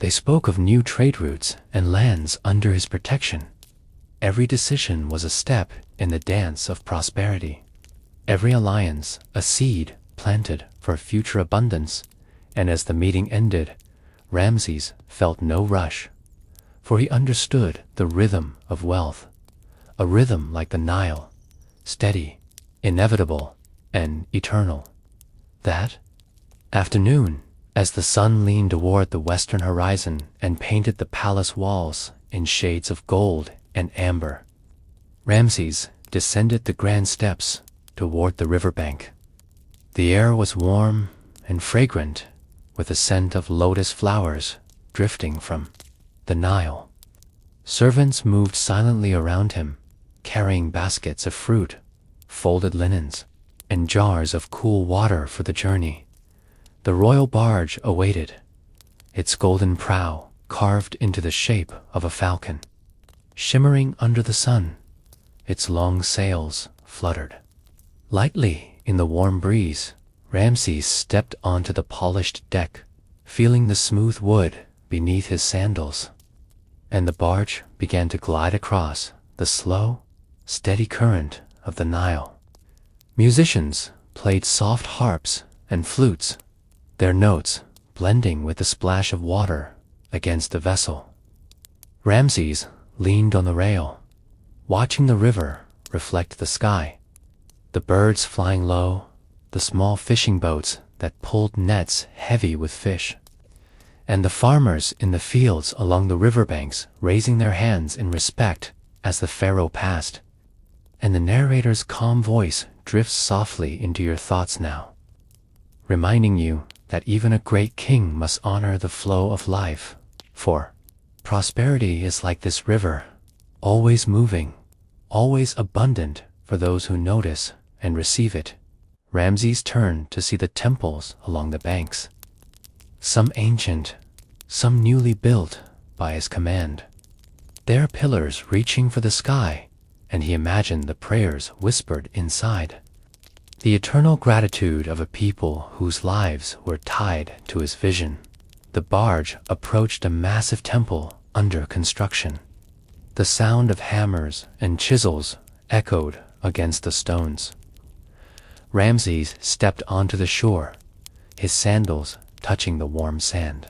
They spoke of new trade routes and lands under his protection. Every decision was a step in the dance of prosperity. Every alliance a seed planted for future abundance, and as the meeting ended, Ramses felt no rush, for he understood the rhythm of wealth, a rhythm like the Nile, steady, inevitable, and eternal. That afternoon, as the sun leaned toward the western horizon and painted the palace walls in shades of gold and amber, Ramses descended the grand steps toward the riverbank. The air was warm and fragrant, with a scent of lotus flowers drifting from the Nile. Servants moved silently around him, carrying baskets of fruit, folded linens, and jars of cool water for the journey. The royal barge awaited, its golden prow carved into the shape of a falcon. Shimmering under the sun, its long sails fluttered. Lightly in the warm breeze, Ramses stepped onto the polished deck, feeling the smooth wood beneath his sandals, and the barge began to glide across the slow, steady current of the Nile. Musicians played soft harps and flutes, their notes blending with the splash of water against the vessel. Ramses leaned on the rail, watching the river reflect the sky, the birds flying low, the small fishing boats that pulled nets heavy with fish, and the farmers in the fields along the riverbanks raising their hands in respect as the pharaoh passed. And the narrator's calm voice drifts softly into your thoughts now, reminding you that even a great king must honor the flow of life, for prosperity is like this river, always moving, always abundant for those who notice and receive it. Ramses turned to see the temples along the banks, some ancient, some newly built by his command, their pillars reaching for the sky, and he imagined the prayers whispered inside, the eternal gratitude of a people whose lives were tied to his vision. The barge approached a massive temple under construction. The sound of hammers and chisels echoed against the stones. Ramses stepped onto the shore, his sandals touching the warm sand,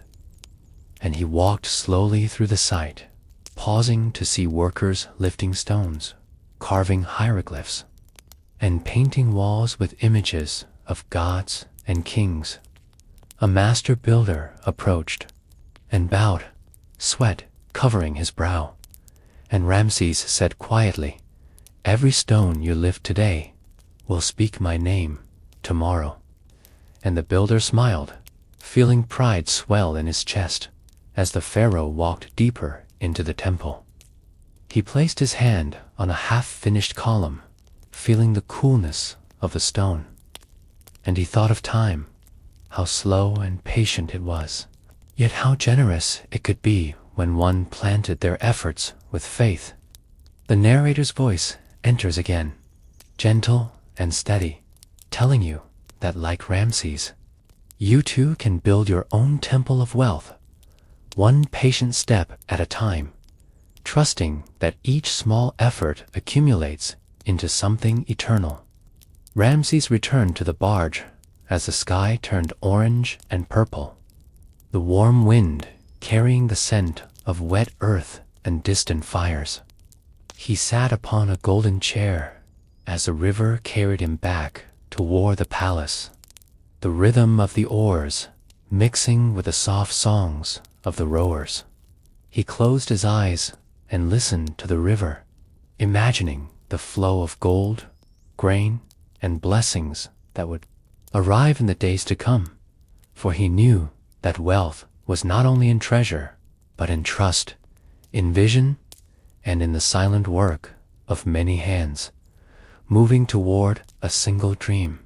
and he walked slowly through the site, pausing to see workers lifting stones, carving hieroglyphs, and painting walls with images of gods and kings. A master builder approached and bowed, sweat covering his brow, and Ramses said quietly, "Every stone you lift today will speak my name tomorrow." And the builder smiled, feeling pride swell in his chest as the pharaoh walked deeper into the temple. He placed his hand on a half-finished column, feeling the coolness of the stone, and he thought of time, how slow and patient it was, yet how generous it could be when one planted their efforts with faith. The narrator's voice enters again, gentle and steady, telling you that like Ramses, you too can build your own temple of wealth, one patient step at a time, trusting that each small effort accumulates into something eternal. Ramses returned to the barge as the sky turned orange and purple, the warm wind carrying the scent of wet earth and distant fires. He sat upon a golden chair as the river carried him back toward the palace, the rhythm of the oars mixing with the soft songs of the rowers. He closed his eyes and listened to the river, imagining the flow of gold, grain, and blessings that would arrive in the days to come, for he knew that wealth was not only in treasure, but in trust, in vision, and in the silent work of many hands, moving toward a single dream.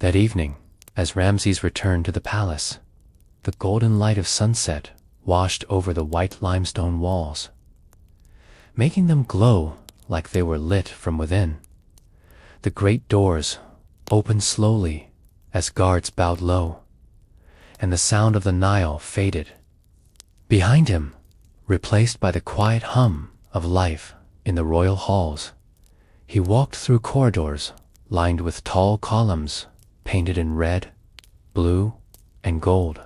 That evening, as Ramses returned to the palace, the golden light of sunset washed over the white limestone walls, making them glow like they were lit from within. The great doors opened slowly as guards bowed low, and the sound of the Nile faded. Behind him, replaced by the quiet hum of life in the royal halls, he walked through corridors lined with tall columns painted in red, blue, and gold,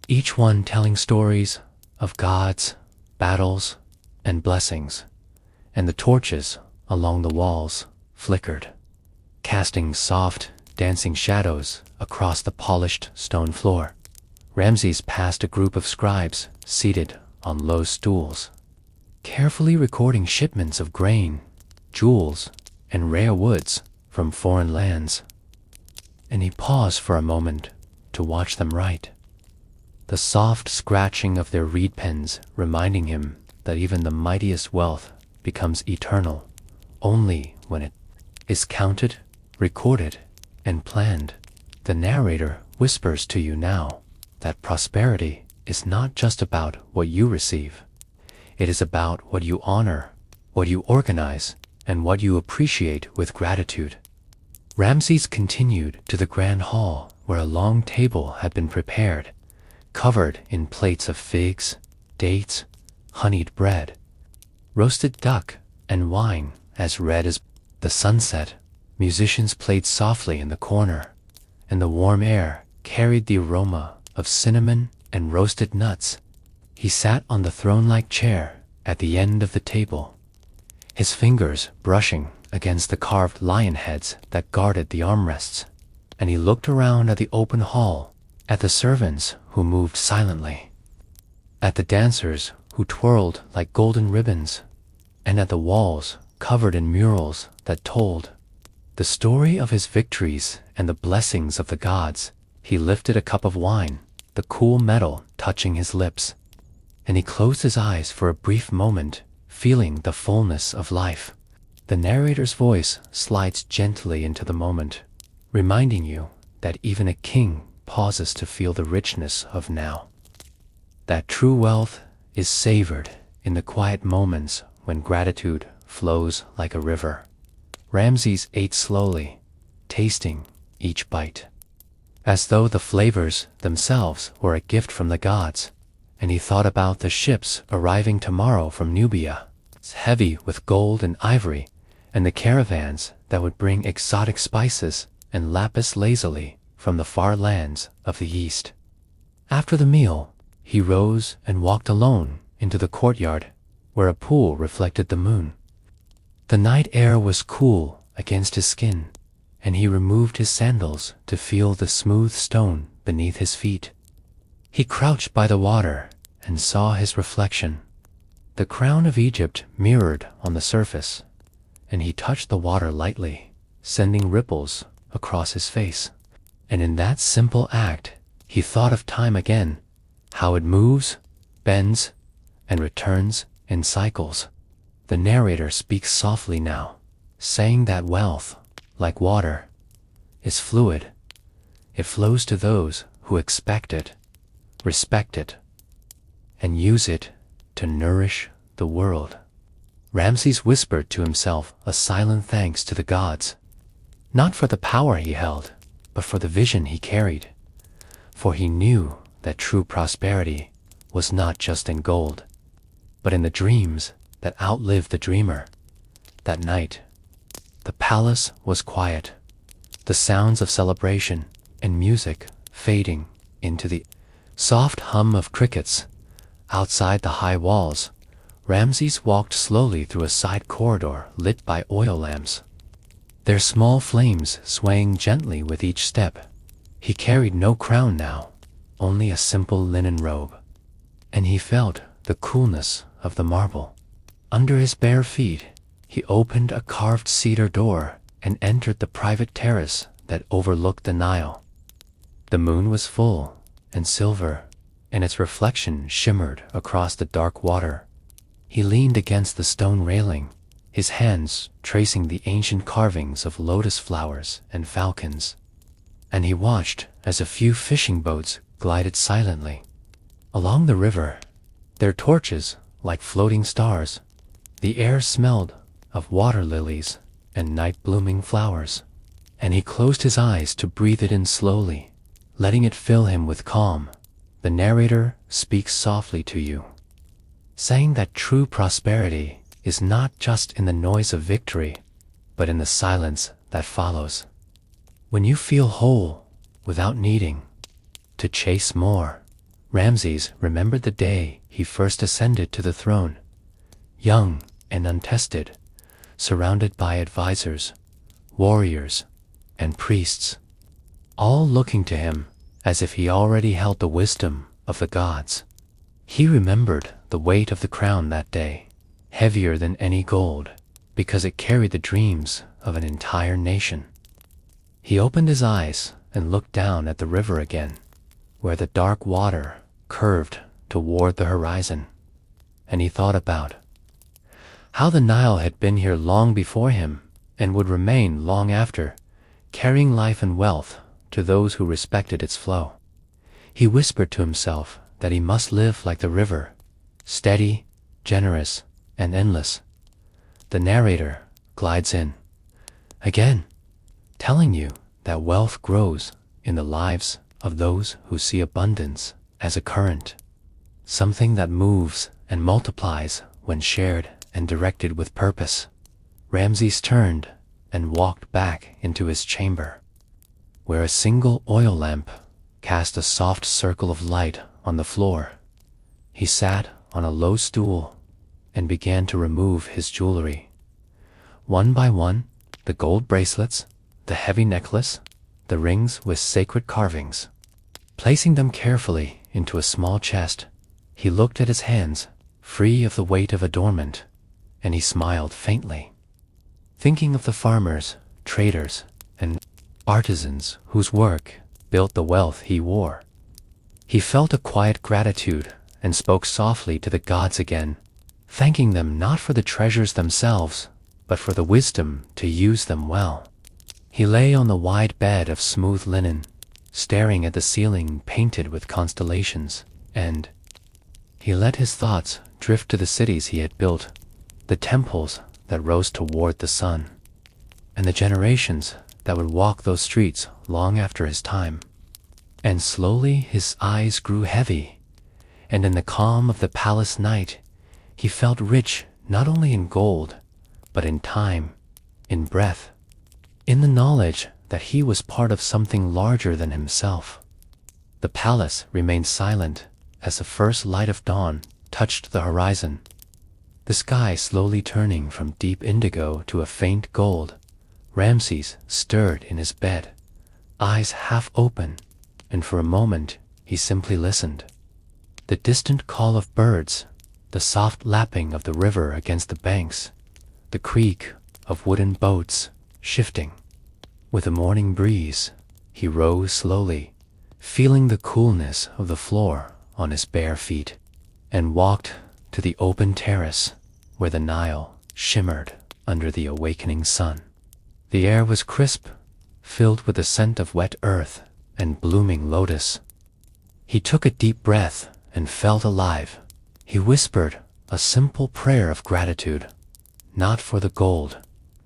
each one telling stories of gods, battles, and blessings, and the torches along the walls flickered, casting soft, dancing shadows across the polished stone floor. Ramses passed a group of scribes seated on low stools, carefully recording shipments of grain, jewels, and rare woods from foreign lands, and he paused for a moment to watch them write, the soft scratching of their reed pens reminding him that even the mightiest wealth becomes eternal only when it is counted, recorded, and planned. The narrator whispers to you now that prosperity is not just about what you receive. It is about what you honor, what you organize, and what you appreciate with gratitude. Ramses continued to the grand hall where a long table had been prepared, covered in plates of figs, dates, honeyed bread, roasted duck, and wine as red as the sunset. Musicians played softly in the corner, and the warm air carried the aroma of cinnamon and roasted nuts. He sat on the throne-like chair at the end of the table, his fingers brushing against the carved lion heads that guarded the armrests, and he looked around at the open hall, at the servants who moved silently, at the dancers who twirled like golden ribbons, and at the walls covered in murals that told the story of his victories and the blessings of the gods. He lifted a cup of wine, the cool metal touching his lips, and he closed his eyes for a brief moment, feeling the fullness of life. The narrator's voice slides gently into the moment, reminding you that even a king pauses to feel the richness of now. That true wealth is savored in the quiet moments when gratitude flows like a river. Ramses ate slowly, tasting each bite, as though the flavors themselves were a gift from the gods, and he thought about the ships arriving tomorrow from Nubia, heavy with gold and ivory, and the caravans that would bring exotic spices and lapis lazuli from the far lands of the east. After the meal, he rose and walked alone into the courtyard, where a pool reflected the moon. The night air was cool against his skin, and he removed his sandals to feel the smooth stone beneath his feet. He crouched by the water and saw his reflection, the crown of Egypt mirrored on the surface, and he touched the water lightly, sending ripples across his face. And in that simple act, he thought of time again, how it moves, bends, and returns in cycles. The narrator speaks softly now, saying that wealth, like water, is fluid. It flows to those who expect it, respect it, and use it to nourish the world. Ramses whispered to himself a silent thanks to the gods, not for the power he held, but for the vision he carried. For he knew that true prosperity was not just in gold, but in the dreams that outlive the dreamer. That night, the palace was quiet, the sounds of celebration and music fading into the soft hum of crickets. Outside the high walls, Ramses walked slowly through a side corridor lit by oil lamps, their small flames swaying gently with each step. He carried no crown now, only a simple linen robe, and he felt the coolness of the marble under his bare feet. He opened a carved cedar door and entered the private terrace that overlooked the Nile. The moon was full and silver, and its reflection shimmered across the dark water. He leaned against the stone railing, his hands tracing the ancient carvings of lotus flowers and falcons, and he watched as a few fishing boats glided silently along the river, their torches like floating stars. The air smelled of water lilies and night-blooming flowers, and he closed his eyes to breathe it in slowly, letting it fill him with calm. The narrator speaks softly to you, saying that true prosperity is not just in the noise of victory, but in the silence that follows. When you feel whole without needing to chase more. Ramses remembered the day he first ascended to the throne, young and untested, surrounded by advisors, warriors, and priests, all looking to him as if he already held the wisdom of the gods. He remembered the weight of the crown that day, heavier than any gold, because it carried the dreams of an entire nation. He opened his eyes and looked down at the river again, where the dark water curved toward the horizon, and he thought about how the Nile had been here long before him and would remain long after, carrying life and wealth to those who respected its flow. He whispered to himself that he must live like the river, steady, generous, and endless. The narrator glides in, again, telling you that wealth grows in the lives of those who see abundance as a current, something that moves and multiplies when shared and directed with purpose. Ramses turned and walked back into his chamber, where a single oil lamp cast a soft circle of light on the floor. He sat on a low stool and began to remove his jewelry. One by one, the gold bracelets, the heavy necklace, the rings with sacred carvings. Placing them carefully into a small chest, he looked at his hands, free of the weight of adornment, and he smiled faintly, thinking of the farmers, traders, and artisans whose work built the wealth he wore. He felt a quiet gratitude and spoke softly to the gods again, thanking them not for the treasures themselves, but for the wisdom to use them well. He lay on the wide bed of smooth linen, staring at the ceiling painted with constellations, and he let his thoughts drift to the cities he had built, the temples that rose toward the sun, and the generations that would walk those streets long after his time. And slowly his eyes grew heavy, and in the calm of the palace night, he felt rich not only in gold, but in time, in breath, in the knowledge that he was part of something larger than himself. The palace remained silent as the first light of dawn touched the horizon, the sky slowly turning from deep indigo to a faint gold. Ramses stirred in his bed, eyes half open, and for a moment he simply listened. The distant call of birds, the soft lapping of the river against the banks, the creak of wooden boats shifting. With a morning breeze, he rose slowly, feeling the coolness of the floor on his bare feet, and walked to the open terrace where the Nile shimmered under the awakening sun. The air was crisp, filled with the scent of wet earth and blooming lotus. He took a deep breath and felt alive, He whispered a simple prayer of gratitude, not for the gold,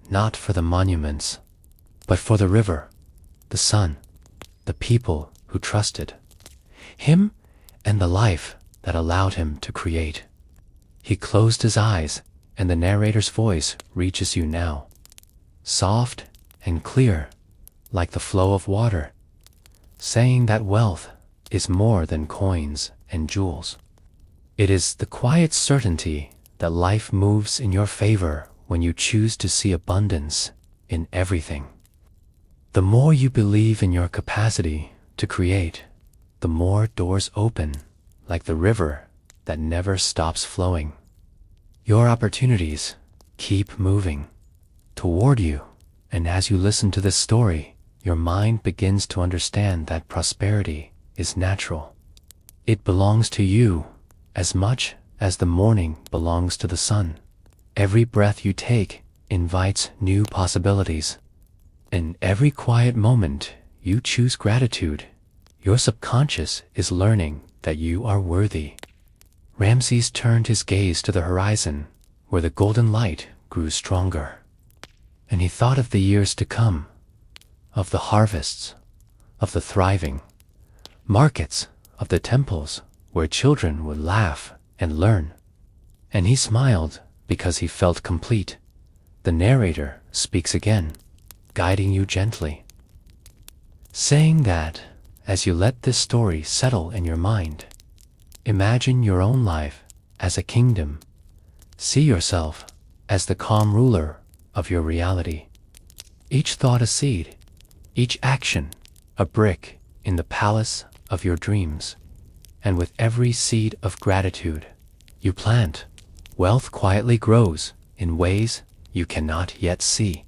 not for the monuments, but for the river, the sun, the people who trusted him, and the life that allowed him to create. He closed his eyes, and the narrator's voice reaches you now, soft and clear, like the flow of water, saying that wealth is more than coins and jewels. It is the quiet certainty that life moves in your favor when you choose to see abundance in everything. The more you believe in your capacity to create, the more doors open, like the river that never stops flowing. Your opportunities keep moving toward you, and as you listen to this story, your mind begins to understand that prosperity is natural. It belongs to you as much as the morning belongs to the sun. Every breath you take invites new possibilities. In every quiet moment you choose gratitude, your subconscious is learning that you are worthy. Ramses turned his gaze to the horizon, where the golden light grew stronger. And he thought of the years to come, of the harvests, of the thriving markets, of the temples where children would laugh and learn. And he smiled because he felt complete. The narrator speaks again, guiding you gently, saying that as you let this story settle in your mind, imagine your own life as a kingdom. See yourself as the calm ruler of your reality. Each thought a seed, each action a brick in the palace of your dreams. And with every seed of gratitude you plant, wealth quietly grows in ways you cannot yet see.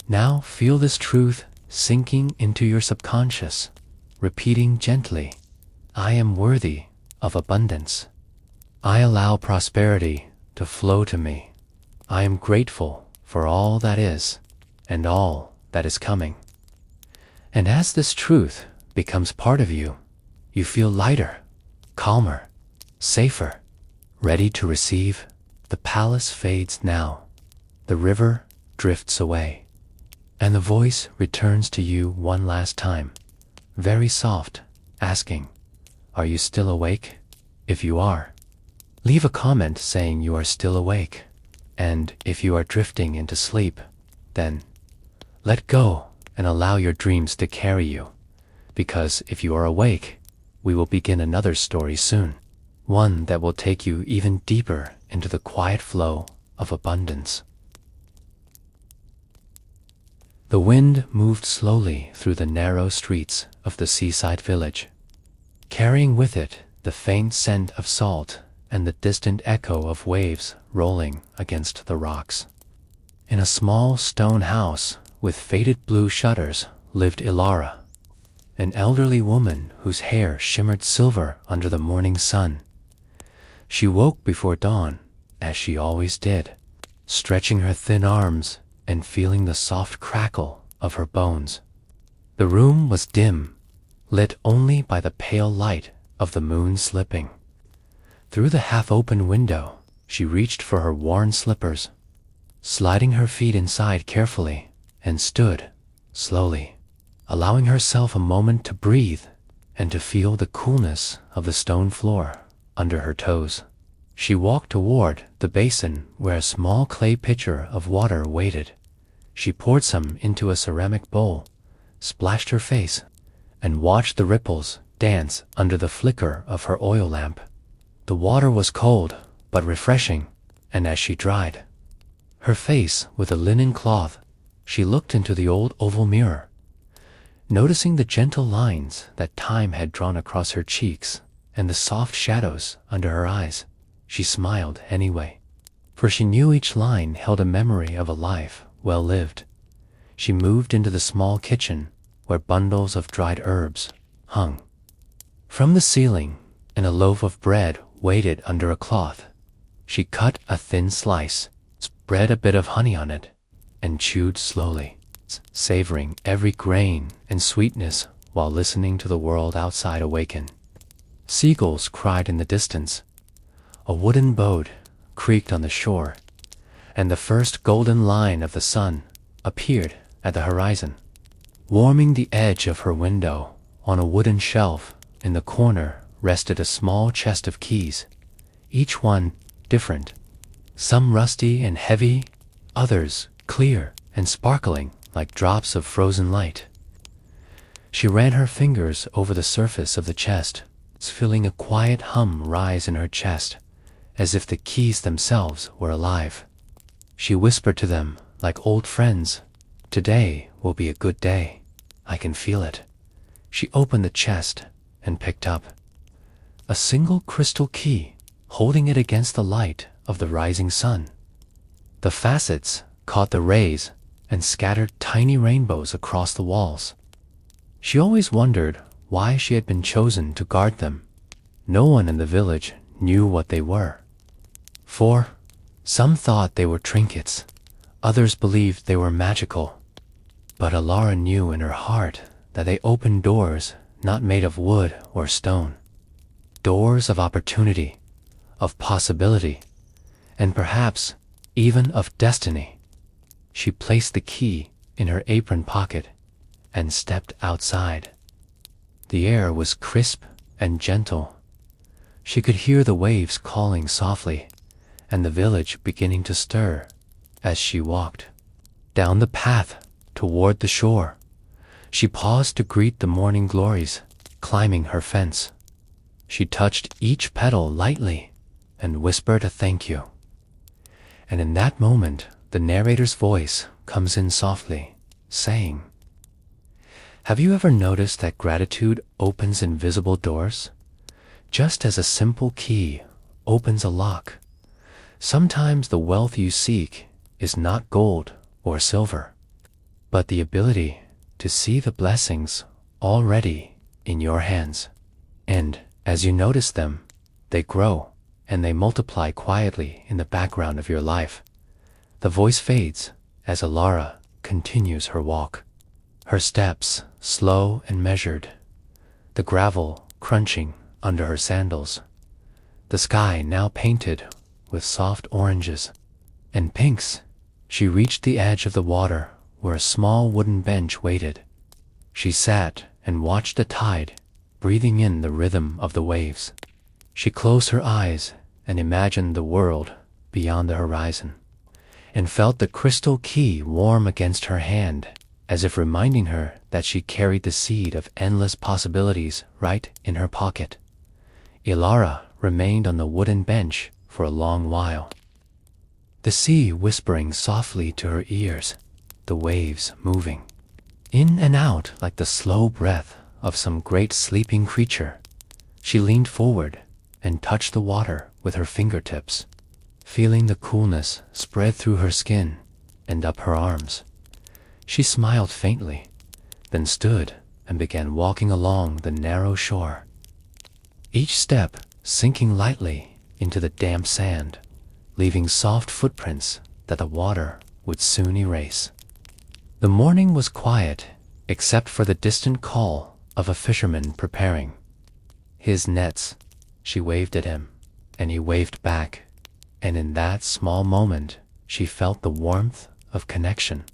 Now feel this truth sinking into your subconscious, repeating gently, I am worthy of abundance. I allow prosperity to flow to me. I am grateful for all that is and all that is coming. And as this truth becomes part of you, you feel lighter, calmer, safer, ready to receive. The palace fades now, the river drifts away, and the voice returns to you one last time, very soft, asking, are you still awake? If you are, leave a comment saying you are still awake. And if you are drifting into sleep, then let go and allow your dreams to carry you. Because if you are awake, we will begin another story soon, one that will take you even deeper into the quiet flow of abundance. The wind moved slowly through the narrow streets of the seaside village, carrying with it the faint scent of salt and the distant echo of waves rolling against the rocks. In a small stone house with faded blue shutters lived Ilara, an elderly woman whose hair shimmered silver under the morning sun. She woke before dawn, as she always did, stretching her thin arms and feeling the soft crackle of her bones. The room was dim, lit only by the pale light of the moon slipping. Through the half-open window, she reached for her worn slippers, sliding her feet inside carefully, and stood, slowly, allowing herself a moment to breathe and to feel the coolness of the stone floor under her toes. She walked toward the basin where a small clay pitcher of water waited. She poured some into a ceramic bowl, splashed her face, and watched the ripples dance under the flicker of her oil lamp. The water was cold but refreshing, and as she dried her face with a linen cloth, she looked into the old oval mirror, noticing the gentle lines that time had drawn across her cheeks and the soft shadows under her eyes. She smiled anyway, for she knew each line held a memory of a life well lived. She moved into the small kitchen where bundles of dried herbs hung from the ceiling, and a loaf of bread waited under a cloth. She cut a thin slice, spread a bit of honey on it, and chewed slowly, savoring every grain and sweetness while listening to the world outside awaken. Seagulls cried in the distance, A wooden boat creaked on the shore, and the first golden line of the sun appeared at the horizon. Warming the edge of her window, on a wooden shelf in the corner rested a small chest of keys, each one different, some rusty and heavy, others clear and sparkling like drops of frozen light. She ran her fingers over the surface of the chest, feeling a quiet hum rise in her chest, as if the keys themselves were alive. She whispered to them like old friends, "Today will be a good day. I can feel it." She opened the chest and picked up a single crystal key, holding it against the light of the rising sun. The facets caught the rays and scattered tiny rainbows across the walls. She always wondered why she had been chosen to guard them. No one in the village knew what they were. For some thought they were trinkets, others believed they were magical. But Alara knew in her heart that they opened doors not made of wood or stone. Doors of opportunity, of possibility, and perhaps even of destiny. She placed the key in her apron pocket and stepped outside. The air was crisp and gentle. She could hear the waves calling softly, and the village beginning to stir as she walked down the path toward the shore. She paused to greet the morning glories, climbing her fence. She touched each petal lightly and whispered a thank you. And in that moment, the narrator's voice comes in softly, saying, "Have you ever noticed that gratitude opens invisible doors? Just as a simple key opens a lock. Sometimes the wealth you seek is not gold or silver, but the ability to see the blessings already in your hands. And as you notice them, they grow and they multiply quietly in the background of your life." The voice fades as Alara continues her walk, her steps slow and measured, the gravel crunching under her sandals, the sky now painted with soft oranges and pinks. She reached the edge of the water where a small wooden bench waited. She sat and watched the tide, breathing in the rhythm of the waves. She closed her eyes and imagined the world beyond the horizon, and felt the crystal key warm against her hand, as if reminding her that she carried the seed of endless possibilities right in her pocket. Alara remained on the wooden bench for a long while, the sea whispering softly to her ears, the waves moving in and out like the slow breath of some great sleeping creature. She leaned forward and touched the water with her fingertips, feeling the coolness spread through her skin and up her arms. She smiled faintly, then stood and began walking along the narrow shore, each step sinking lightly into the damp sand, leaving soft footprints that the water would soon erase. The morning was quiet, except for the distant call of a fisherman preparing his nets. She waved at him, and he waved back, and in that small moment she felt the warmth of connection,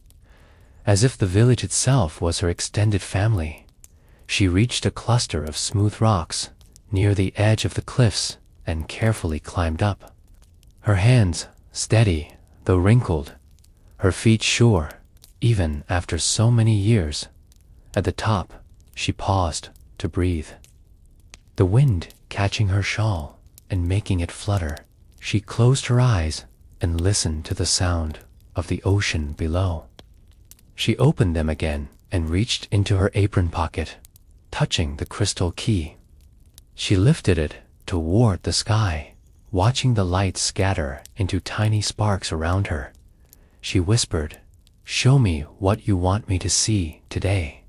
as if the village itself was her extended family. She reached a cluster of smooth rocks near the edge of the cliffs and carefully climbed up, her hands steady though wrinkled, her feet sure even after so many years. At the top, she paused to breathe, the wind catching her shawl and making it flutter. She closed her eyes and listened to the sound of the ocean below. She opened them again and reached into her apron pocket, touching the crystal key. She lifted it toward the sky, watching the light scatter into tiny sparks around her. She whispered, "Show me what you want me to see today."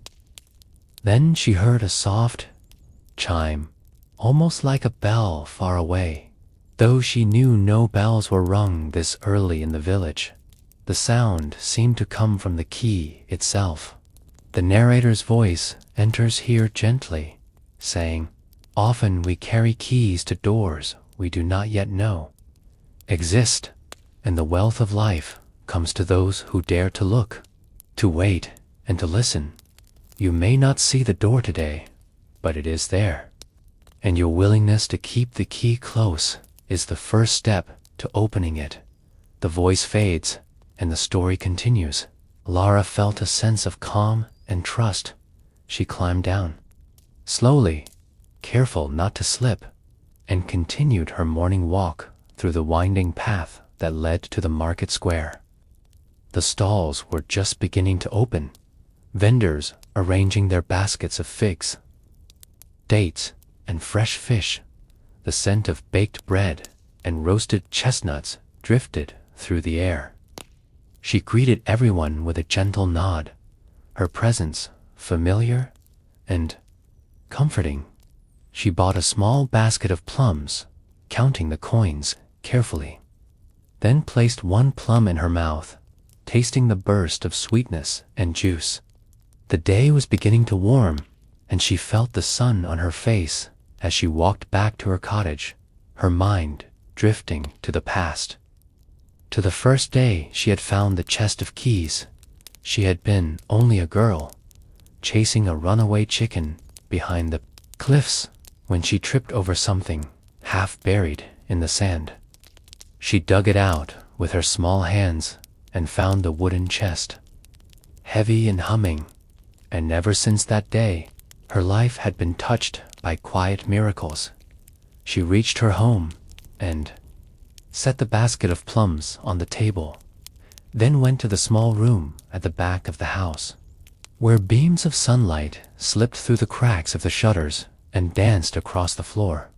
Then she heard a soft chime, almost like a bell far away. Though she knew no bells were rung this early in the village, the sound seemed to come from the key itself. The narrator's voice enters here gently, saying, "Often we carry keys to doors we do not yet know exist, and the wealth of life comes to those who dare to look, to wait, and to listen. You may not see the door today, but it is there. And your willingness to keep the key close is the first step to opening it. The voice fades, and the story continues. Lara felt a sense of calm and trust. She climbed down, slowly, careful not to slip, and continued her morning walk through the winding path that led to the market square. The stalls were just beginning to open, vendors arranging their baskets of figs, dates, and fresh fish. The scent of baked bread and roasted chestnuts drifted through the air. She greeted everyone with a gentle nod, her presence familiar and comforting. She bought a small basket of plums, counting the coins carefully, then placed one plum in her mouth, tasting the burst of sweetness and juice. The day was beginning to warm, and she felt the sun on her face as she walked back to her cottage, her mind drifting to the past. To the first day she had found the chest of keys. She had been only a girl, chasing a runaway chicken behind the cliffs when she tripped over something half buried in the sand. She dug it out with her small hands and found the wooden chest, heavy and humming, and ever since that day, her life had been touched by quiet miracles. She reached her home and set the basket of plums on the table, then went to the small room at the back of the house, where beams of sunlight slipped through the cracks of the shutters and danced across the floor.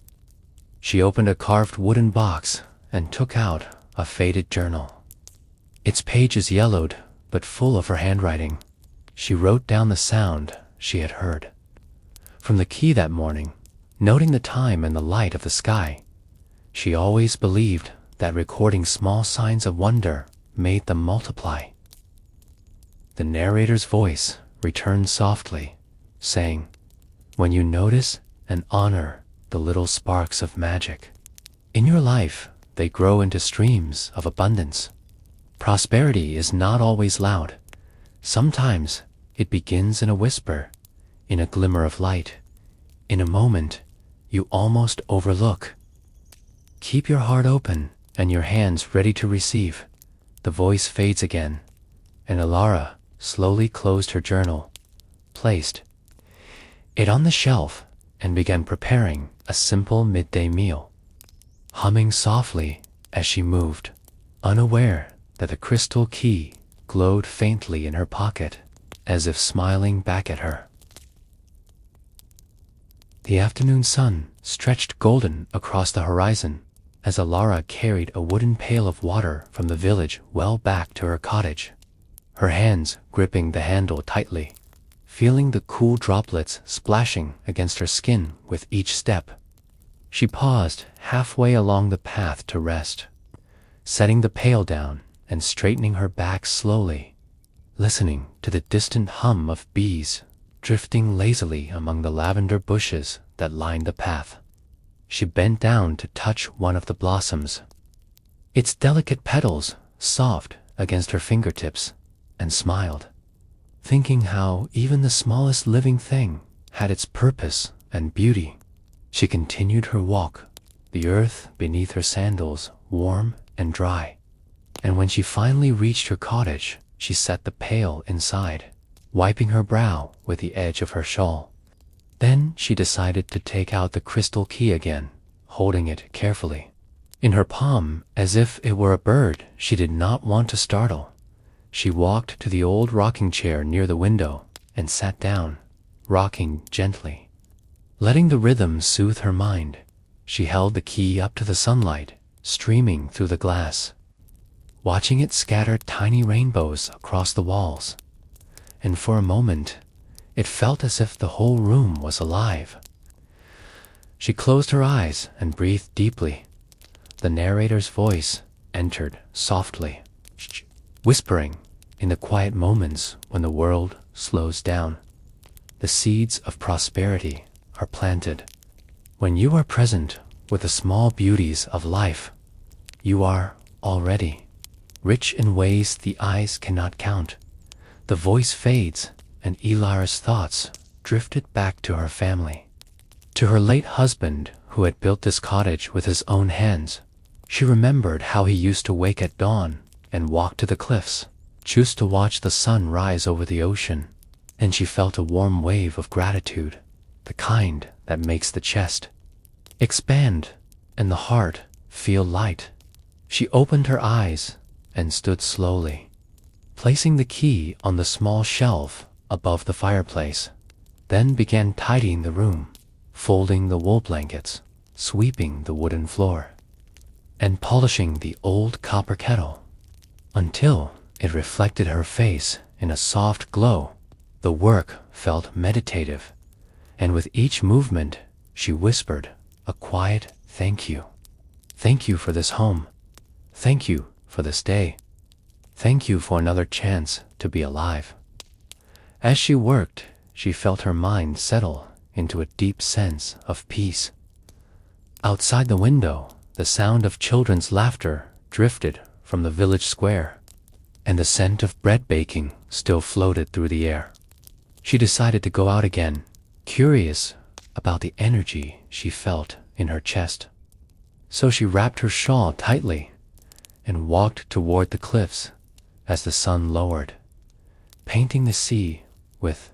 She opened a carved wooden box and took out a faded journal. Its pages yellowed, but full of her handwriting. She wrote down the sound she had heard from the key that morning, noting the time and the light of the sky. She always believed that recording small signs of wonder made them multiply. The narrator's voice returned softly, saying, "When you notice and honor the little sparks of magic in your life, they grow into streams of abundance. Prosperity is not always loud. Sometimes it begins in a whisper, in a glimmer of light, in a moment you almost overlook. Keep your heart open and your hands ready to receive." The voice fades again, and Alara slowly closed her journal, placed it on the shelf, and began preparing a simple midday meal, humming softly as she moved, unaware that the crystal key glowed faintly in her pocket, as if smiling back at her. The afternoon sun stretched golden across the horizon as Alara carried a wooden pail of water from the village well back to her cottage, her hands gripping the handle tightly, feeling the cool droplets splashing against her skin with each step. She paused halfway along the path to rest, setting the pail down and straightening her back slowly, listening to the distant hum of bees drifting lazily among the lavender bushes that lined the path. She bent down to touch one of the blossoms, its delicate petals soft against her fingertips, and smiled, thinking how even the smallest living thing had its purpose and beauty. She continued her walk, the earth beneath her sandals warm and dry, and when she finally reached her cottage, she set the pail inside, wiping her brow with the edge of her shawl. Then she decided to take out the crystal key again, holding it carefully in her palm as if it were a bird she did not want to startle. She walked to the old rocking chair near the window and sat down, rocking gently, letting the rhythm soothe her mind. She held the key up to the sunlight streaming through the glass, watching it scatter tiny rainbows across the walls, and for a moment it felt as if the whole room was alive. She closed her eyes and breathed deeply. The narrator's voice entered softly, whispering in the quiet moments when the world slows down. The seeds of prosperity are planted when you are present with the small beauties of life. You are already rich in ways the eyes cannot count. The voice fades, and Elara's thoughts drifted back to her family. To her late husband, who had built this cottage with his own hands. She remembered how he used to wake at dawn and walk to the cliffs, choose to watch the sun rise over the ocean, and she felt a warm wave of gratitude, the kind that makes the chest expand and the heart feel light. She opened her eyes and stood slowly, placing the key on the small shelf above the fireplace, then began tidying the room, folding the wool blankets, sweeping the wooden floor, and polishing the old copper kettle until it reflected her face in a soft glow. The work felt meditative, and with each movement she whispered a quiet thank you. Thank you for this home. Thank you for this day. Thank you for another chance to be alive. As she worked, she felt her mind settle into a deep sense of peace. Outside the window, the sound of children's laughter drifted from the village square, and the scent of bread baking still floated through the air. She decided to go out again, curious about the energy she felt in her chest. So she wrapped her shawl tightly and walked toward the cliffs as the sun lowered, painting the sea with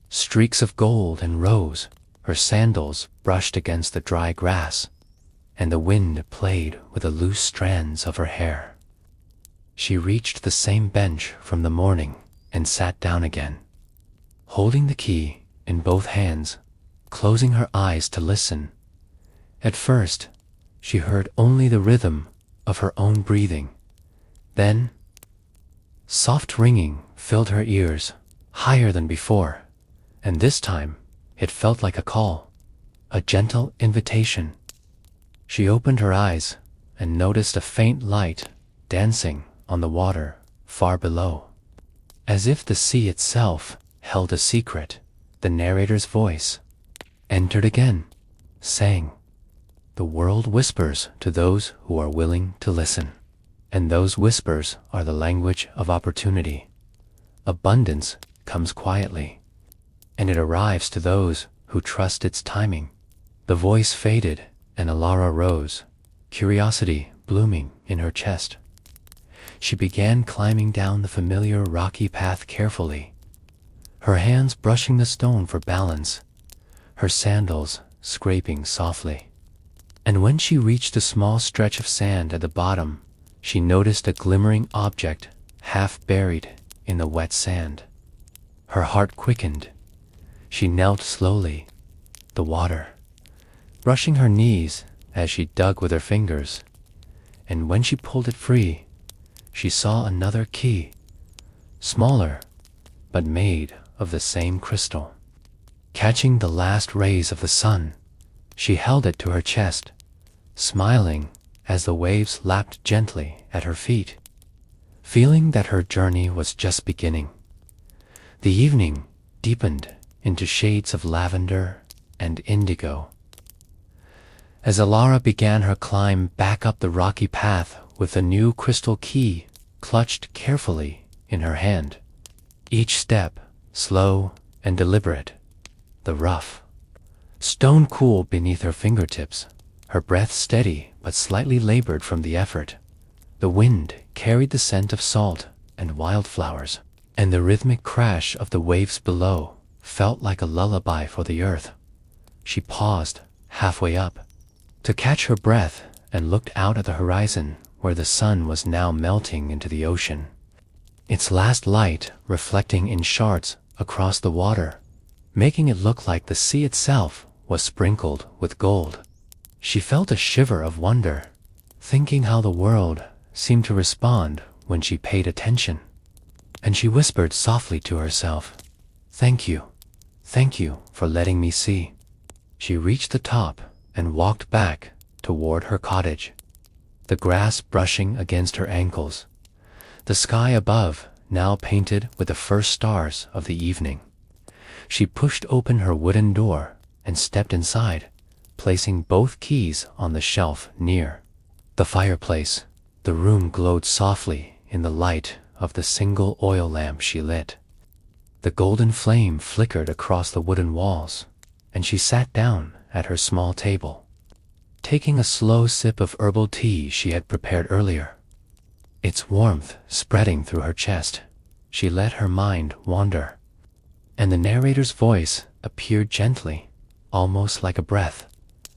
streaks of gold and rose. Her sandals brushed against the dry grass, and the wind played with the loose strands of her hair. She reached the same bench from the morning and sat down again, holding the key in both hands, closing her eyes to listen. At first, she heard only the rhythm of her own breathing. Then, soft ringing filled her ears, higher than before, and this time it felt like a call, a gentle invitation. She opened her eyes and noticed a faint light dancing on the water far below. As if the sea itself held a secret, the narrator's voice entered again, saying, "The world whispers to those who are willing to listen, and those whispers are the language of opportunity. Abundance comes quietly, and it arrives to those who trust its timing." The voice faded, and Elara rose, curiosity blooming in her chest. She began climbing down the familiar rocky path carefully, her hands brushing the stone for balance, her sandals scraping softly. And when she reached a small stretch of sand at the bottom, she noticed a glimmering object half buried in the wet sand. Her heart quickened. She knelt slowly, the water brushing her knees as she dug with her fingers, and when she pulled it free, she saw another key, smaller, but made of the same crystal. Catching the last rays of the sun, she held it to her chest, smiling as the waves lapped gently at her feet, feeling that her journey was just beginning. The evening deepened into shades of lavender and indigo. As Elara began her climb back up the rocky path with the new crystal key clutched carefully in her hand, each step slow and deliberate, the rough stone cool beneath her fingertips, her breath steady but slightly labored from the effort. The wind carried the scent of salt and wildflowers, and the rhythmic crash of the waves below felt like a lullaby for the earth. She paused halfway up to catch her breath and looked out at the horizon where the sun was now melting into the ocean, its last light reflecting in shards across the water, making it look like the sea itself was sprinkled with gold. She felt a shiver of wonder, thinking how the world seemed to respond when she paid attention, and she whispered softly to herself, thank you for letting me see." She reached the top and walked back toward her cottage, the grass brushing against her ankles, the sky above now painted with the first stars of the evening. She pushed open her wooden door and stepped inside, placing both keys on the shelf near the fireplace. The room glowed softly in the light of the single oil lamp she lit. The golden flame flickered across the wooden walls, and she sat down at her small table, taking a slow sip of herbal tea she had prepared earlier. Its warmth spreading through her chest, she let her mind wander, and the narrator's voice appeared gently, almost like a breath,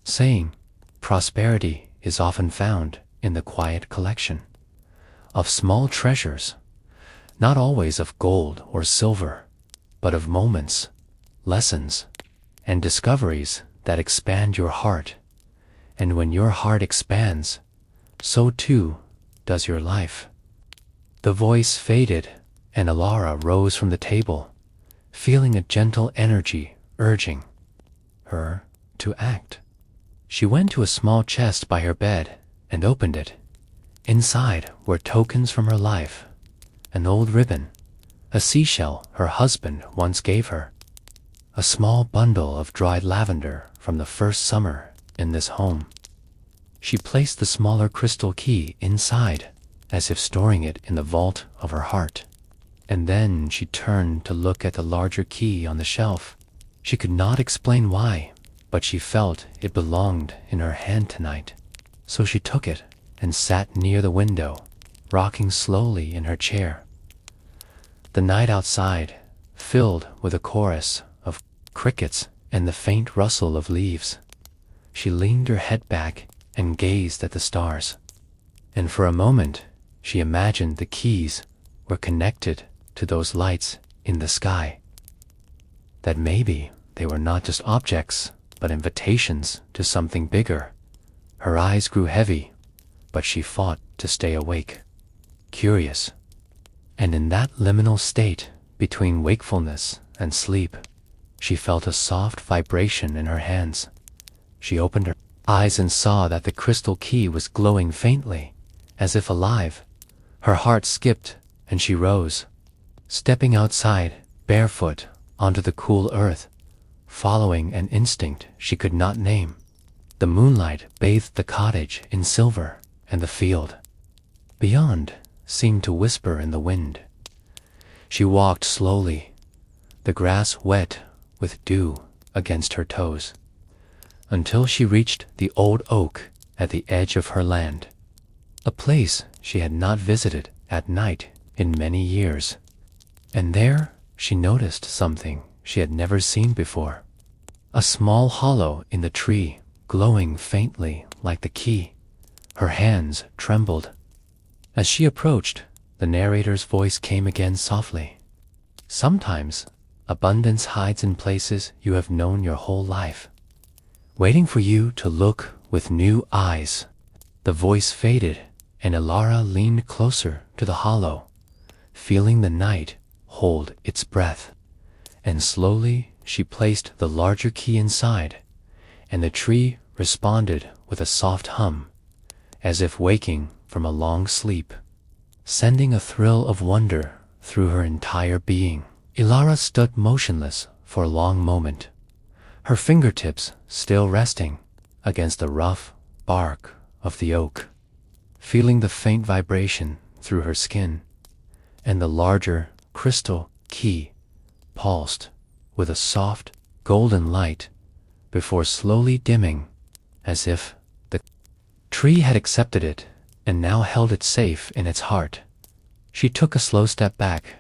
saying, "Prosperity is often found in the quiet collection of small treasures, not always of gold or silver, but of moments, lessons, and discoveries that expand your heart. And when your heart expands, so too does your life." The voice faded, and Alara rose from the table, feeling a gentle energy urging her to act. She went to a small chest by her bed and opened it. Inside were tokens from her life, an old ribbon, a seashell her husband once gave her, a small bundle of dried lavender from the first summer in this home. She placed the smaller crystal key inside, as if storing it in the vault of her heart. And then she turned to look at the larger key on the shelf. She could not explain why, but she felt it belonged in her hand tonight. So she took it and sat near the window, rocking slowly in her chair. The night outside, filled with a chorus of crickets and the faint rustle of leaves. She leaned her head back and gazed at the stars. And for a moment, she imagined the keys were connected to those lights in the sky. That maybe they were not just objects, but invitations to something bigger. Her eyes grew heavy, but she fought to stay awake, curious. And in that liminal state between wakefulness and sleep, she felt a soft vibration in her hands. She opened her eyes and saw that the crystal key was glowing faintly, as if alive. Her heart skipped, and she rose, stepping outside, barefoot, onto the cool earth, following an instinct she could not name. The moonlight bathed the cottage in silver, and the field beyond seemed to whisper in the wind. She walked slowly, the grass wet with dew against her toes, until she reached the old oak at the edge of her land, a place she had not visited at night in many years. And there she noticed something she had never seen before, a small hollow in the tree glowing faintly like the key. Her hands trembled. As she approached, the narrator's voice came again softly. "Sometimes abundance hides in places you have known your whole life, waiting for you to look with new eyes." The voice faded, and Alara leaned closer to the hollow, feeling the night hold its breath. And slowly she placed the larger key inside, and the tree responded with a soft hum, as if waking from a long sleep, sending a thrill of wonder through her entire being. Alara stood motionless for a long moment, her fingertips still resting against the rough bark of the oak, feeling the faint vibration through her skin, and the larger crystal key pulsed with a soft golden light before slowly dimming, as if the tree had accepted it and now held it safe in its heart. She took a slow step back,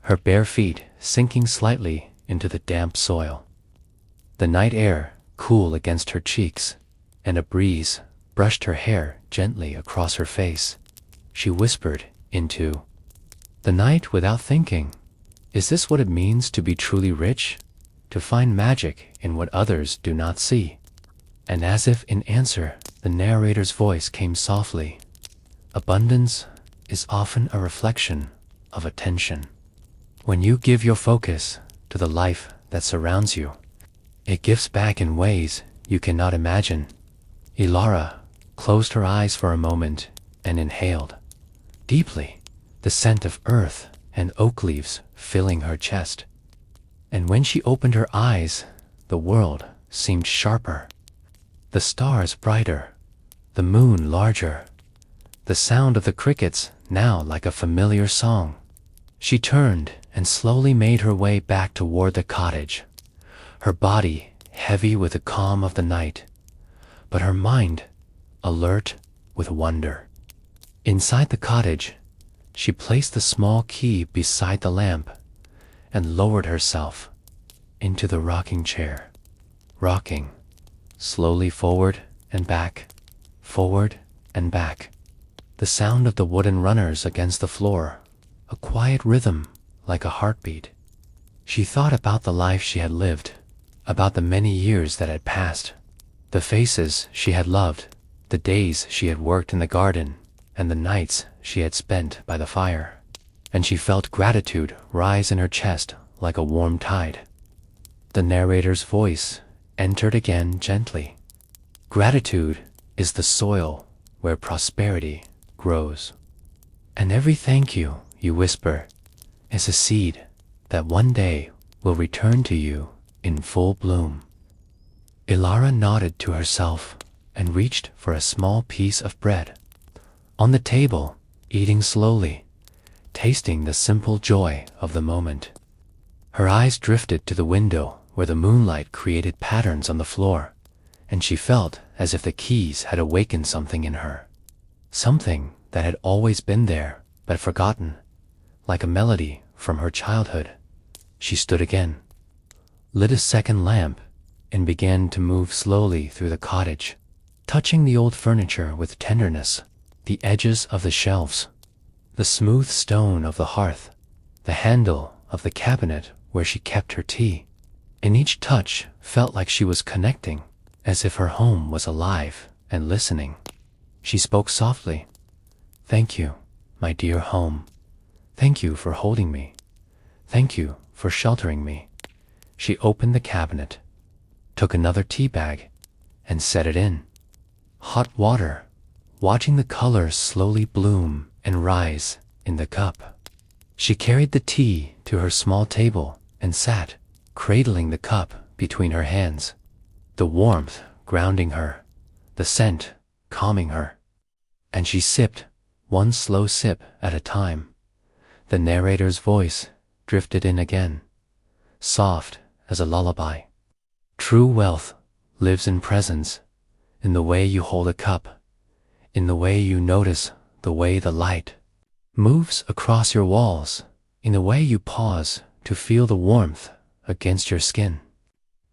her bare feet sinking slightly into the damp soil. The night air cool against her cheeks, and a breeze brushed her hair gently across her face. She whispered into the night without thinking, "Is this what it means to be truly rich? To find magic in what others do not see?" And as if in answer, the narrator's voice came softly. "Abundance is often a reflection of attention. When you give your focus to the life that surrounds you, it gives back in ways you cannot imagine." Alara closed her eyes for a moment and inhaled deeply, the scent of earth and oak leaves filling her chest. And when she opened her eyes, the world seemed sharper. the stars brighter, the moon larger, the sound of the crickets now like a familiar song. She turned and slowly made her way back toward the cottage, her body heavy with the calm of the night, but her mind alert with wonder. Inside the cottage, she placed the small key beside the lamp and lowered herself into the rocking chair, rocking slowly forward and back, forward and back. The sound of the wooden runners against the floor, a quiet rhythm like a heartbeat. She thought about the life she had lived, about the many years that had passed, the faces she had loved, the days she had worked in the garden, and the nights she had spent by the fire. And she felt gratitude rise in her chest like a warm tide. The narrator's voice entered again gently. Gratitude is the soil where prosperity grows. And every thank you you whisper is a seed that one day will return to you in full bloom. Ilara nodded to herself and reached for a small piece of bread. On the table, eating slowly, tasting the simple joy of the moment. Her eyes drifted to the window where the moonlight created patterns on the floor, and she felt as if the keys had awakened something in her. Something that had always been there, but forgotten, like a melody from her childhood. She stood again, lit a second lamp, and began to move slowly through the cottage, touching the old furniture with tenderness, the edges of the shelves, the smooth stone of the hearth, the handle of the cabinet where she kept her tea. And each touch felt like she was connecting, as if her home was alive and listening. She spoke softly. "Thank you, my dear home. Thank you for holding me. Thank you for sheltering me." She opened the cabinet, took another tea bag, and set it in. Hot water, watching the colors slowly bloom and rise in the cup. She carried the tea to her small table and sat, cradling the cup between her hands, the warmth grounding her, the scent calming her. And she sipped, one slow sip at a time. The narrator's voice drifted in again, soft as a lullaby. True wealth lives in presence, in the way you hold a cup, in the way you notice the way the light moves across your walls, in the way you pause to feel the warmth against your skin.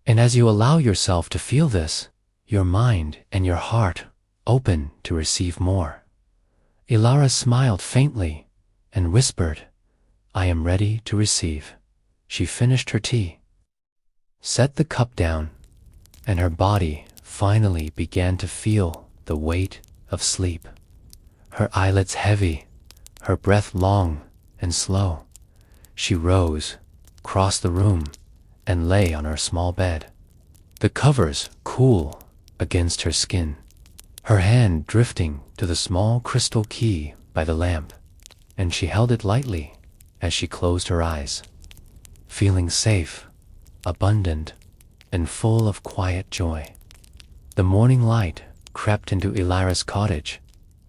And as you allow yourself to feel this, your mind and your heart open to receive more. Ilara smiled faintly and whispered, "I am ready to receive." She finished her tea, set the cup down, and her body finally began to feel the weight of sleep. Her eyelids heavy, her breath long and slow. She rose, crossed the room, and lay on her small bed, the covers cool against her skin, her hand drifting to the small crystal key by the lamp, and she held it lightly as she closed her eyes, feeling safe, abundant, and full of quiet joy. The morning light crept into Ilara's cottage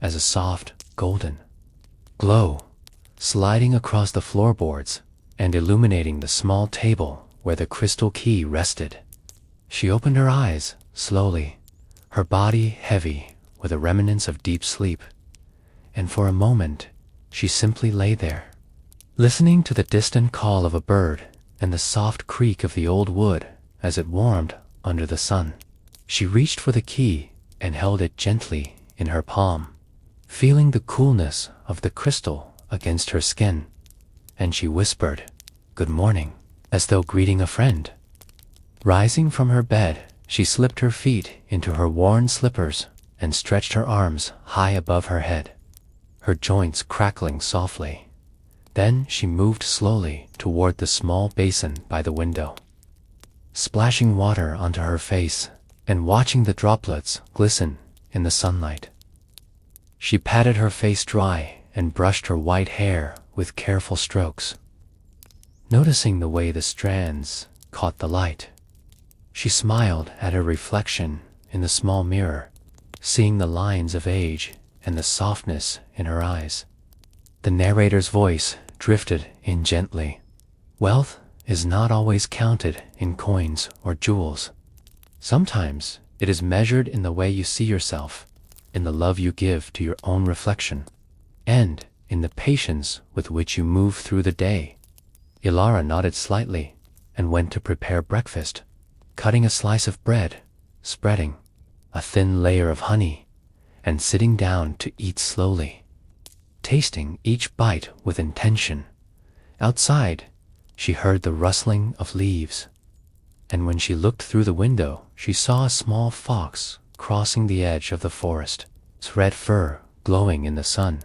as a soft, golden glow, sliding across the floorboards and illuminating the small table where the crystal key rested. She opened her eyes slowly, her body heavy with the remnants of deep sleep, and for a moment she simply lay there, listening to the distant call of a bird and the soft creak of the old wood as it warmed under the sun. She reached for the key and held it gently in her palm, feeling the coolness of the crystal against her skin, and she whispered, "Good morning," as though greeting a friend. Rising from her bed, she slipped her feet into her worn slippers and stretched her arms high above her head, her joints crackling softly. Then she moved slowly toward the small basin by the window, splashing water onto her face and watching the droplets glisten in the sunlight. She patted her face dry and brushed her white hair with careful strokes, noticing the way the strands caught the light. She smiled at her reflection in the small mirror, seeing the lines of age and the softness in her eyes. The narrator's voice drifted in gently. Wealth is not always counted in coins or jewels. Sometimes it is measured in the way you see yourself, in the love you give to your own reflection, and in the patience with which you move through the day. Ilara nodded slightly and went to prepare breakfast, cutting a slice of bread, spreading a thin layer of honey, and sitting down to eat slowly, tasting each bite with intention. Outside, she heard the rustling of leaves, and when she looked through the window, she saw a small fox crossing the edge of the forest, its red fur glowing in the sun.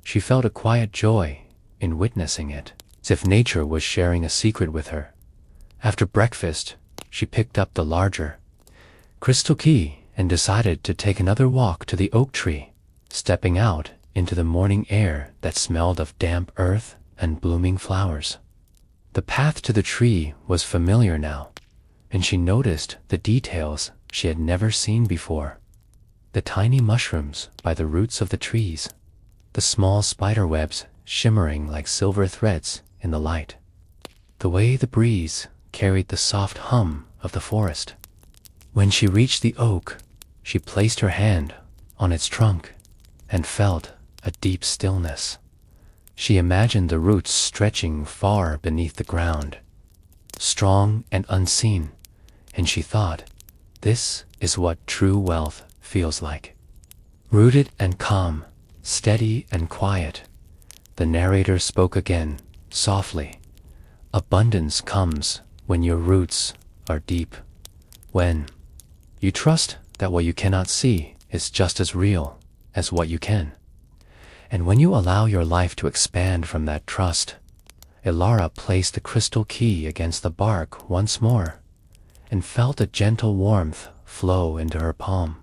She felt a quiet joy in witnessing it, as if nature was sharing a secret with her. After breakfast, she picked up the larger crystal key and decided to take another walk to the oak tree, stepping out into the morning air that smelled of damp earth and blooming flowers. The path to the tree was familiar now, and she noticed the details she had never seen before. The tiny mushrooms by the roots of the trees, the small spider webs shimmering like silver threads in the light, the way the breeze carried the soft hum of the forest. When she reached the oak, she placed her hand on its trunk and felt a deep stillness. She imagined the roots stretching far beneath the ground, strong and unseen, and she thought, this is what true wealth feels like. Rooted and calm, steady and quiet, the narrator spoke again, softly. Abundance comes when your roots are deep, when you trust that what you cannot see is just as real as what you can. And when you allow your life to expand from that trust. Ilara placed the crystal key against the bark once more and felt a gentle warmth flow into her palm.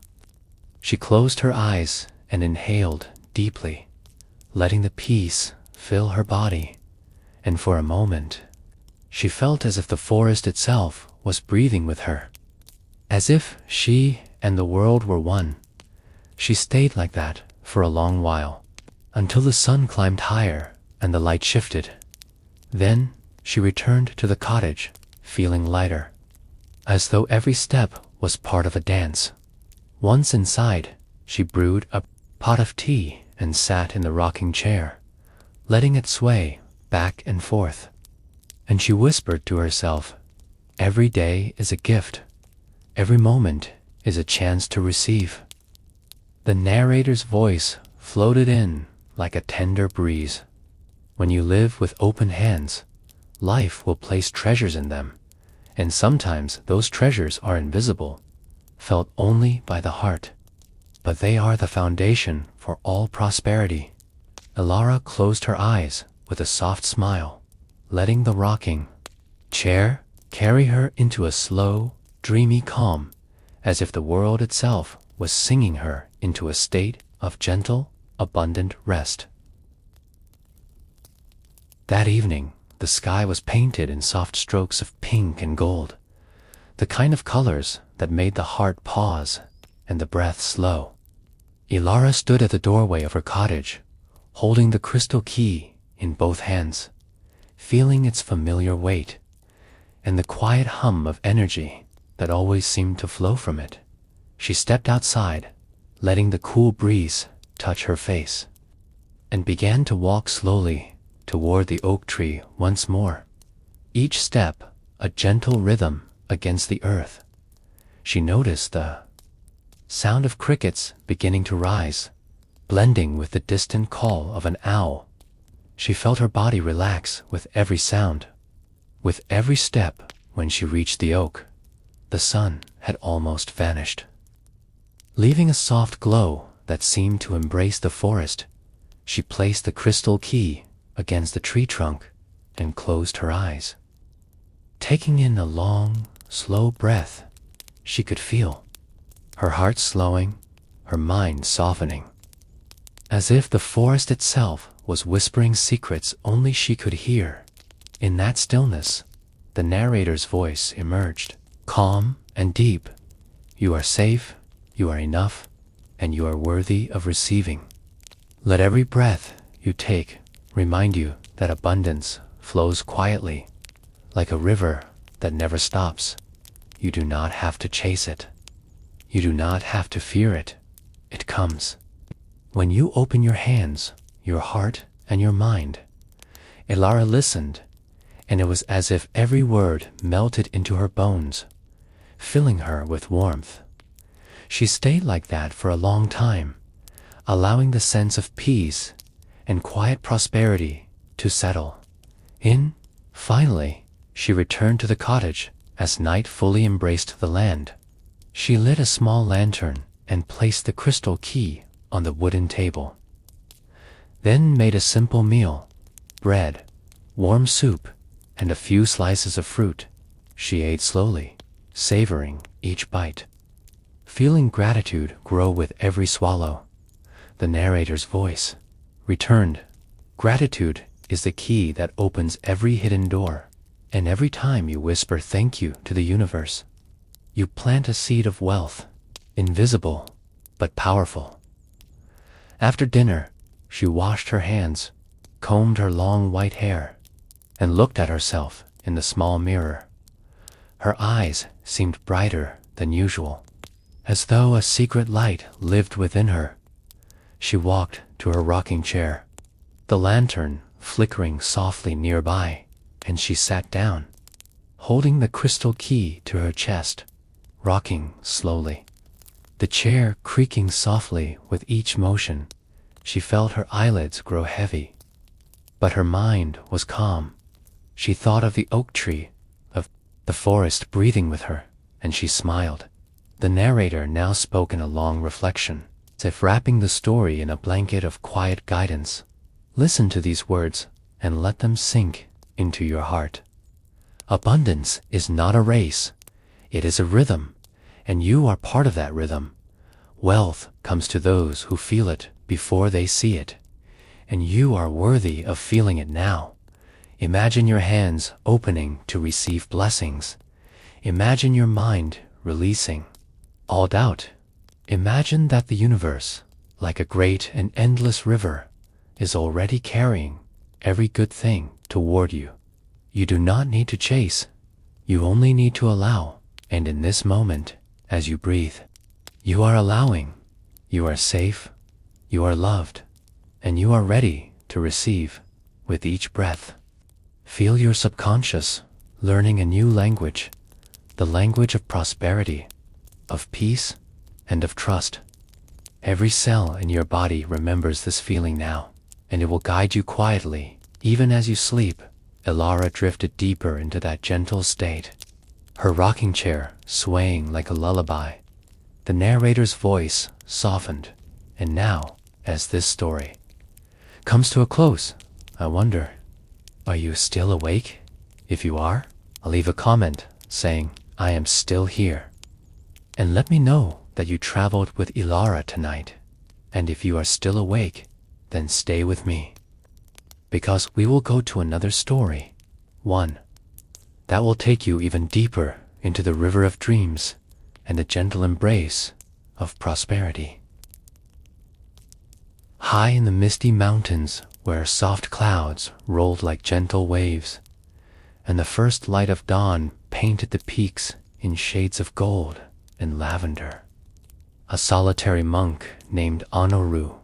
She closed her eyes and inhaled deeply, letting the peace fill her body, and for a moment she felt as if the forest itself was breathing with her, as if she and the world were one. She stayed like that for a long while, until the sun climbed higher and the light shifted. Then she returned to the cottage, feeling lighter, as though every step was part of a dance. Once inside, she brewed a pot of tea and sat in the rocking chair, letting it sway back and forth. And she whispered to herself, every day is a gift. Every moment is a chance to receive. The narrator's voice floated in like a tender breeze. When you live with open hands, life will place treasures in them, and sometimes those treasures are invisible, felt only by the heart, but they are the foundation for all prosperity. Ilara closed her eyes with a soft smile, letting the rocking chair carry her into a slow, dreamy calm, as if the world itself was singing her into a state of gentle, abundant rest. That evening, the sky was painted in soft strokes of pink and gold, the kind of colors that made the heart pause and the breath slow. Ilara stood at the doorway of her cottage, holding the crystal key in both hands, feeling its familiar weight and the quiet hum of energy that always seemed to flow from it. She stepped outside, letting the cool breeze touch her face, and began to walk slowly toward the oak tree once more, each step a gentle rhythm against the earth. She noticed the sound of crickets beginning to rise, blending with the distant call of an owl. She felt her body relax with every sound. With every step, when she reached the oak, the sun had almost vanished, leaving a soft glow that seemed to embrace the forest. She placed the crystal key against the tree trunk and closed her eyes. Taking in a long, slow breath, she could feel her heart slowing, her mind softening, as if the forest itself was whispering secrets only she could hear. In that stillness, the narrator's voice emerged, calm and deep. You are safe, you are enough, and you are worthy of receiving. Let every breath you take remind you that abundance flows quietly, like a river that never stops. You do not have to chase it. You do not have to fear it. It comes. When you open your hands, your heart, and your mind, Elara listened, and it was as if every word melted into her bones, filling her with warmth. She stayed like that for a long time, allowing the sense of peace and quiet prosperity to settle in. Finally, she returned to the cottage as night fully embraced the land. She lit a small lantern and placed the crystal key on the wooden table. Then made a simple meal: bread, warm soup, and a few slices of fruit. She ate slowly, savoring each bite, feeling gratitude grow with every swallow. The narrator's voice returned. Gratitude is the key that opens every hidden door, and every time you whisper thank you to the universe, you plant a seed of wealth, invisible but powerful. After dinner, she washed her hands, combed her long white hair, and looked at herself in the small mirror. Her eyes seemed brighter than usual, as though a secret light lived within her. She walked to her rocking chair, the lantern flickering softly nearby, and she sat down, holding the crystal key to her chest, rocking slowly. The chair creaking softly with each motion. She felt her eyelids grow heavy, but her mind was calm. She thought of the oak tree, of the forest breathing with her, and she smiled. The narrator now spoke in a long reflection, as if wrapping the story in a blanket of quiet guidance. Listen to these words and let them sink into your heart. Abundance is not a race, it is a rhythm, and you are part of that rhythm. Wealth comes to those who feel it before they see it, and you are worthy of feeling it now. Imagine your hands opening to receive blessings. Imagine your mind releasing all doubt. Imagine that the universe, like a great and endless river, is already carrying every good thing toward you. You do not need to chase. You only need to allow. And in this moment, as you breathe, you are allowing. You are safe. You are loved. And you are ready to receive with each breath. Feel your subconscious learning a new language, the language of prosperity, of peace, and of trust. Every cell in your body remembers this feeling now, and it will guide you quietly, even as you sleep. Elara drifted deeper into that gentle state, her rocking chair swaying like a lullaby. The narrator's voice softened, and now, as this story comes to a close, I wonder, are you still awake? If you are, I'll leave a comment saying, I am still here. And let me know that you traveled with Elara tonight. And if you are still awake, then stay with me, because we will go to another story, one that will take you even deeper into the river of dreams and the gentle embrace of prosperity. High in the misty mountains, where soft clouds rolled like gentle waves, and the first light of dawn painted the peaks in shades of gold and lavender, a solitary monk named Honoru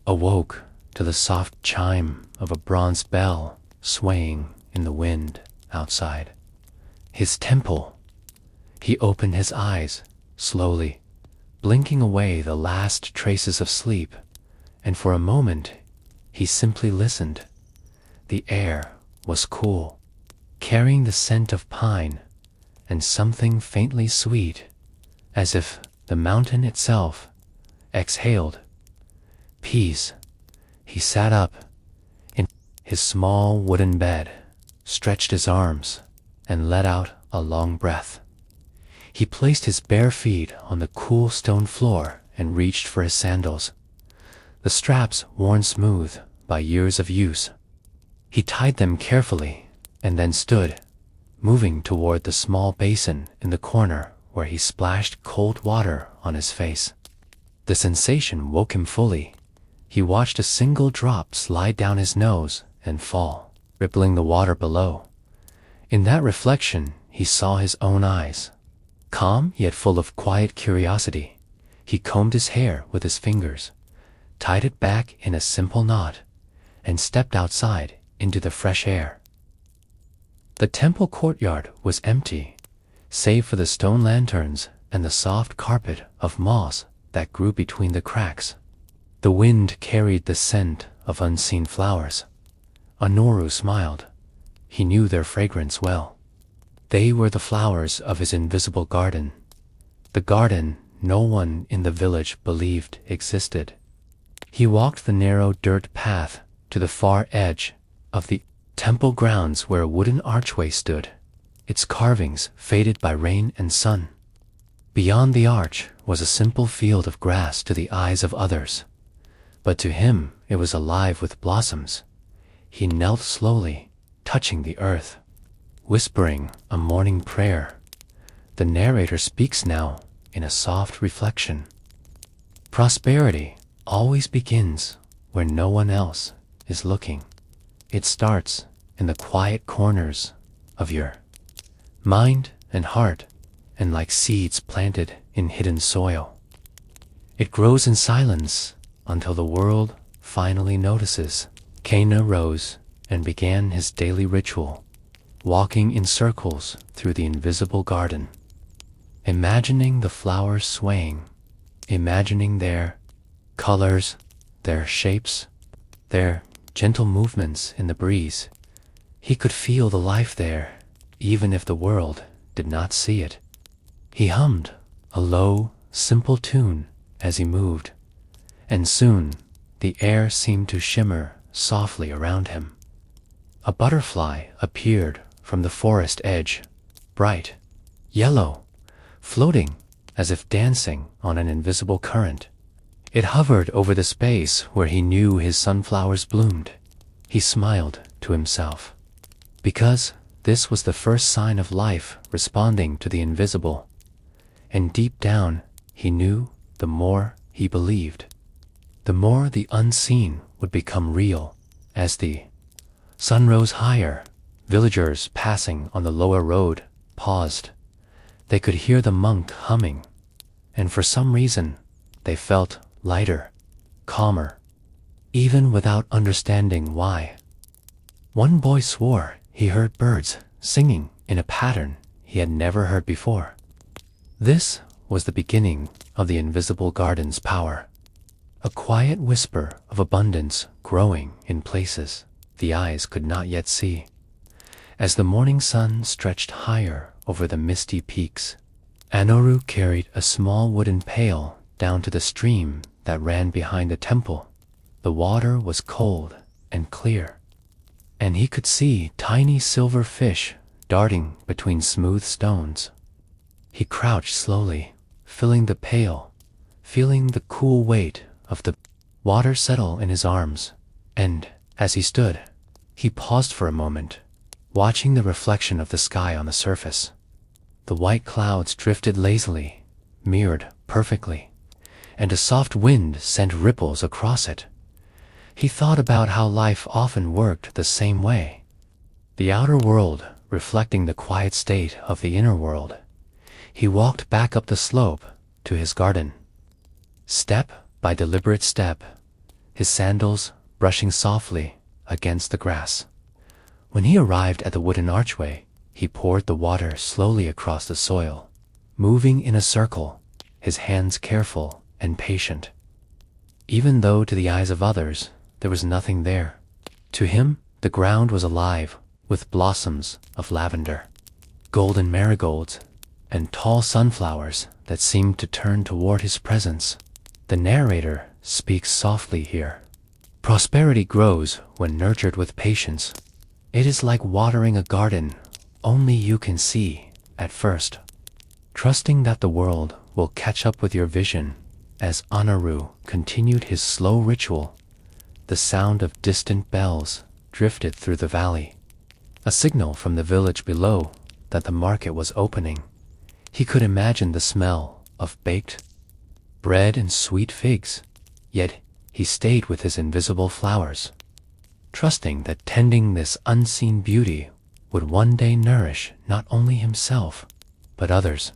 awoke to the soft chime of a bronze bell swaying in the wind outside his temple. He opened his eyes slowly, blinking away the last traces of sleep, and for a moment he simply listened. The air was cool, carrying the scent of pine and something faintly sweet, as if the mountain itself exhaled peace. He sat up in his small wooden bed, stretched his arms, and let out a long breath. He placed his bare feet on the cool stone floor and reached for his sandals, the straps worn smooth by years of use. He tied them carefully and then stood, moving toward the small basin in the corner where he splashed cold water on his face. The sensation woke him fully. He watched a single drop slide down his nose and fall, rippling the water below. In that reflection, he saw his own eyes, calm yet full of quiet curiosity. He combed his hair with his fingers, tied it back in a simple knot, and stepped outside into the fresh air. The temple courtyard was empty, save for the stone lanterns and the soft carpet of moss that grew between the cracks. The wind carried the scent of unseen flowers. Anoru smiled. He knew their fragrance well. They were the flowers of his invisible garden, the garden no one in the village believed existed. He walked the narrow dirt path to the far edge of the temple grounds where a wooden archway stood, its carvings faded by rain and sun. Beyond the arch was a simple field of grass to the eyes of others, but to him it was alive with blossoms. He knelt slowly, touching the earth, whispering a morning prayer. The narrator speaks now in a soft reflection. Prosperity always begins where no one else is looking. It starts in the quiet corners of your mind and heart, and like seeds planted in hidden soil, it grows in silence until the world finally notices. Kana rose and began his daily ritual, walking in circles through the invisible garden, imagining the flowers swaying, imagining their colors, their shapes, their gentle movements in the breeze. He could feel the life there, even if the world did not see it. He hummed a low, simple tune as he moved, and soon the air seemed to shimmer softly around him. A butterfly appeared from the forest edge, bright yellow, floating as if dancing on an invisible current. It hovered over the space where he knew his sunflowers bloomed. He smiled to himself, because this was the first sign of life responding to the invisible. And deep down, he knew the more he believed, the more the unseen would become real. As the sun rose higher, villagers passing on the lower road paused. They could hear the monk humming, and for some reason, they felt lighter, calmer, even without understanding why. One boy swore he heard birds singing in a pattern he had never heard before. This was the beginning of the invisible garden's power, a quiet whisper of abundance growing in places the eyes could not yet see. As the morning sun stretched higher over the misty peaks, Anoru carried a small wooden pail down to the stream that ran behind the temple. The water was cold and clear, and he could see tiny silver fish darting between smooth stones. He crouched slowly, filling the pail, feeling the cool weight of the water settle in his arms, and as he stood, he paused for a moment, watching the reflection of the sky on the surface. The white clouds drifted lazily, mirrored perfectly, and a soft wind sent ripples across it. He thought about how life often worked the same way, the outer world reflecting the quiet state of the inner world. He walked back up the slope to his garden, step by deliberate step, his sandals brushing softly against the grass. When he arrived at the wooden archway, he poured the water slowly across the soil, moving in a circle, his hands careful and patient. Even though to the eyes of others there was nothing there, to him the ground was alive with blossoms of lavender, golden marigolds, and tall sunflowers that seemed to turn toward his presence. The narrator speaks softly here. Prosperity grows when nurtured with patience. It is like watering a garden only you can see at first, trusting that the world will catch up with your vision. As Anaru continued his slow ritual, the sound of distant bells drifted through the valley, a signal from the village below that the market was opening. He could imagine the smell of baked bread and sweet figs, yet he stayed with his invisible flowers, trusting that tending this unseen beauty would one day nourish not only himself, but others.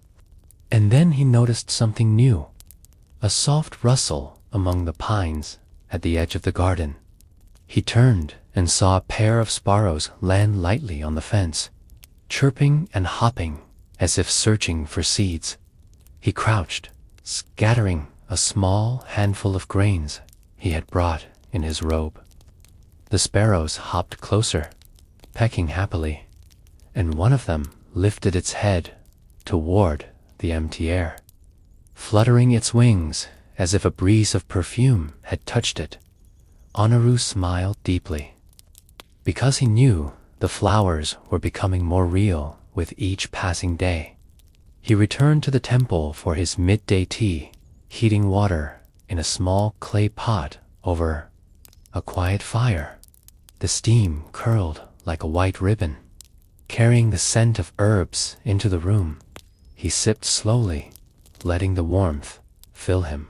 And then he noticed something new, a soft rustle among the pines at the edge of the garden. He turned and saw a pair of sparrows land lightly on the fence, chirping and hopping as if searching for seeds. He crouched, scattering a small handful of grains he had brought in his robe. The sparrows hopped closer, pecking happily, and one of them lifted its head toward the empty air, fluttering its wings as if a breeze of perfume had touched it. Honoru smiled deeply, because he knew the flowers were becoming more real with each passing day. He returned to the temple for his midday tea, heating water in a small clay pot over a quiet fire. The steam curled like a white ribbon, carrying the scent of herbs into the room. He sipped slowly, letting the warmth fill him.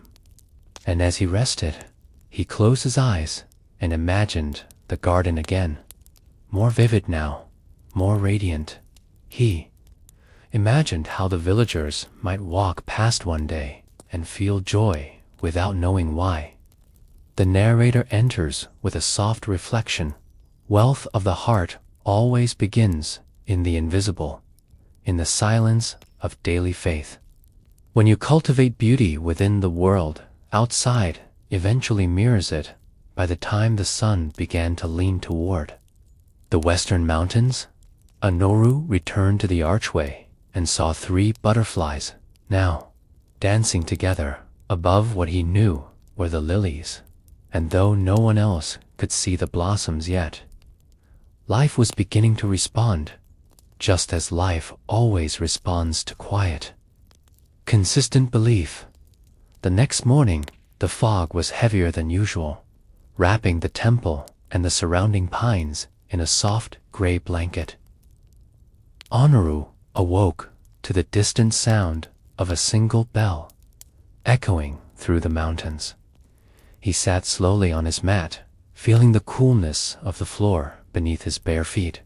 And as he rested, he closed his eyes and imagined the garden again, more vivid now, more radiant. He imagined how the villagers might walk past one day and feel joy without knowing why. The narrator enters with a soft reflection. Wealth of the heart always begins in the invisible, in the silence of daily faith. When you cultivate beauty within, the world outside eventually mirrors it. By the time the sun began to lean toward the western mountains, Honoru returned to the archway and saw 3 butterflies, now dancing together above what he knew were the lilies. And though no one else could see the blossoms yet, life was beginning to respond, just as life always responds to quiet, consistent belief. The next morning, the fog was heavier than usual, wrapping the temple and the surrounding pines in a soft gray blanket. Honoru awoke to the distant sound of a single bell echoing through the mountains. He sat slowly on his mat, feeling the coolness of the floor beneath his bare feet.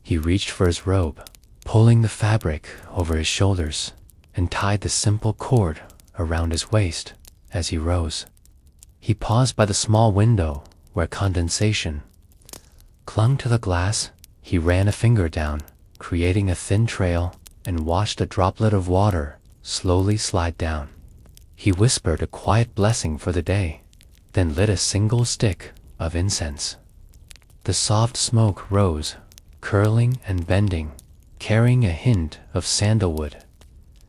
He reached for his robe, pulling the fabric over his shoulders, and tied the simple cord around his waist as he rose. He paused by the small window where condensation clung to the glass. He ran a finger down, creating a thin trail, and watched a droplet of water slowly slide down. He whispered a quiet blessing for the day, then lit a single stick of incense. The soft smoke rose, curling and bending, carrying a hint of sandalwood.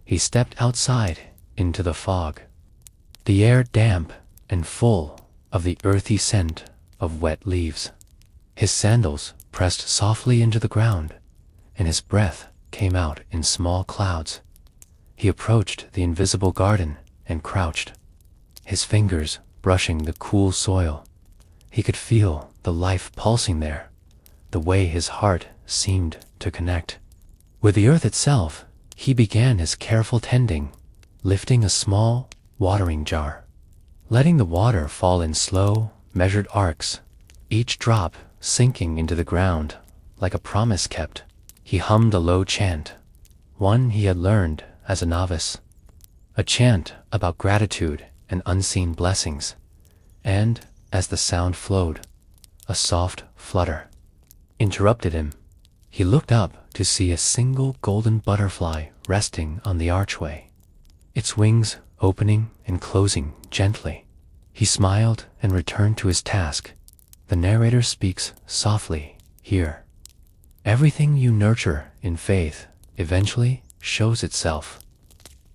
He stepped outside into the fog, the air damp and full of the earthy scent of wet leaves. His sandals pressed softly into the ground, and his breath came out in small clouds. He approached the invisible garden and crouched, his fingers brushing the cool soil. He could feel the life pulsing there, the way his heart seemed to connect with the earth itself. He began his careful tending, lifting a small watering jar, letting the water fall in slow, measured arcs, each drop sinking into the ground like a promise kept. He hummed a low chant, one he had learned as a novice, a chant about gratitude and unseen blessings. And as the sound flowed, a soft flutter interrupted him. He looked up to see a single golden butterfly resting on the archway, its wings opening and closing gently. He smiled and returned to his task. The narrator speaks softly here. Everything you nurture in faith eventually shows itself,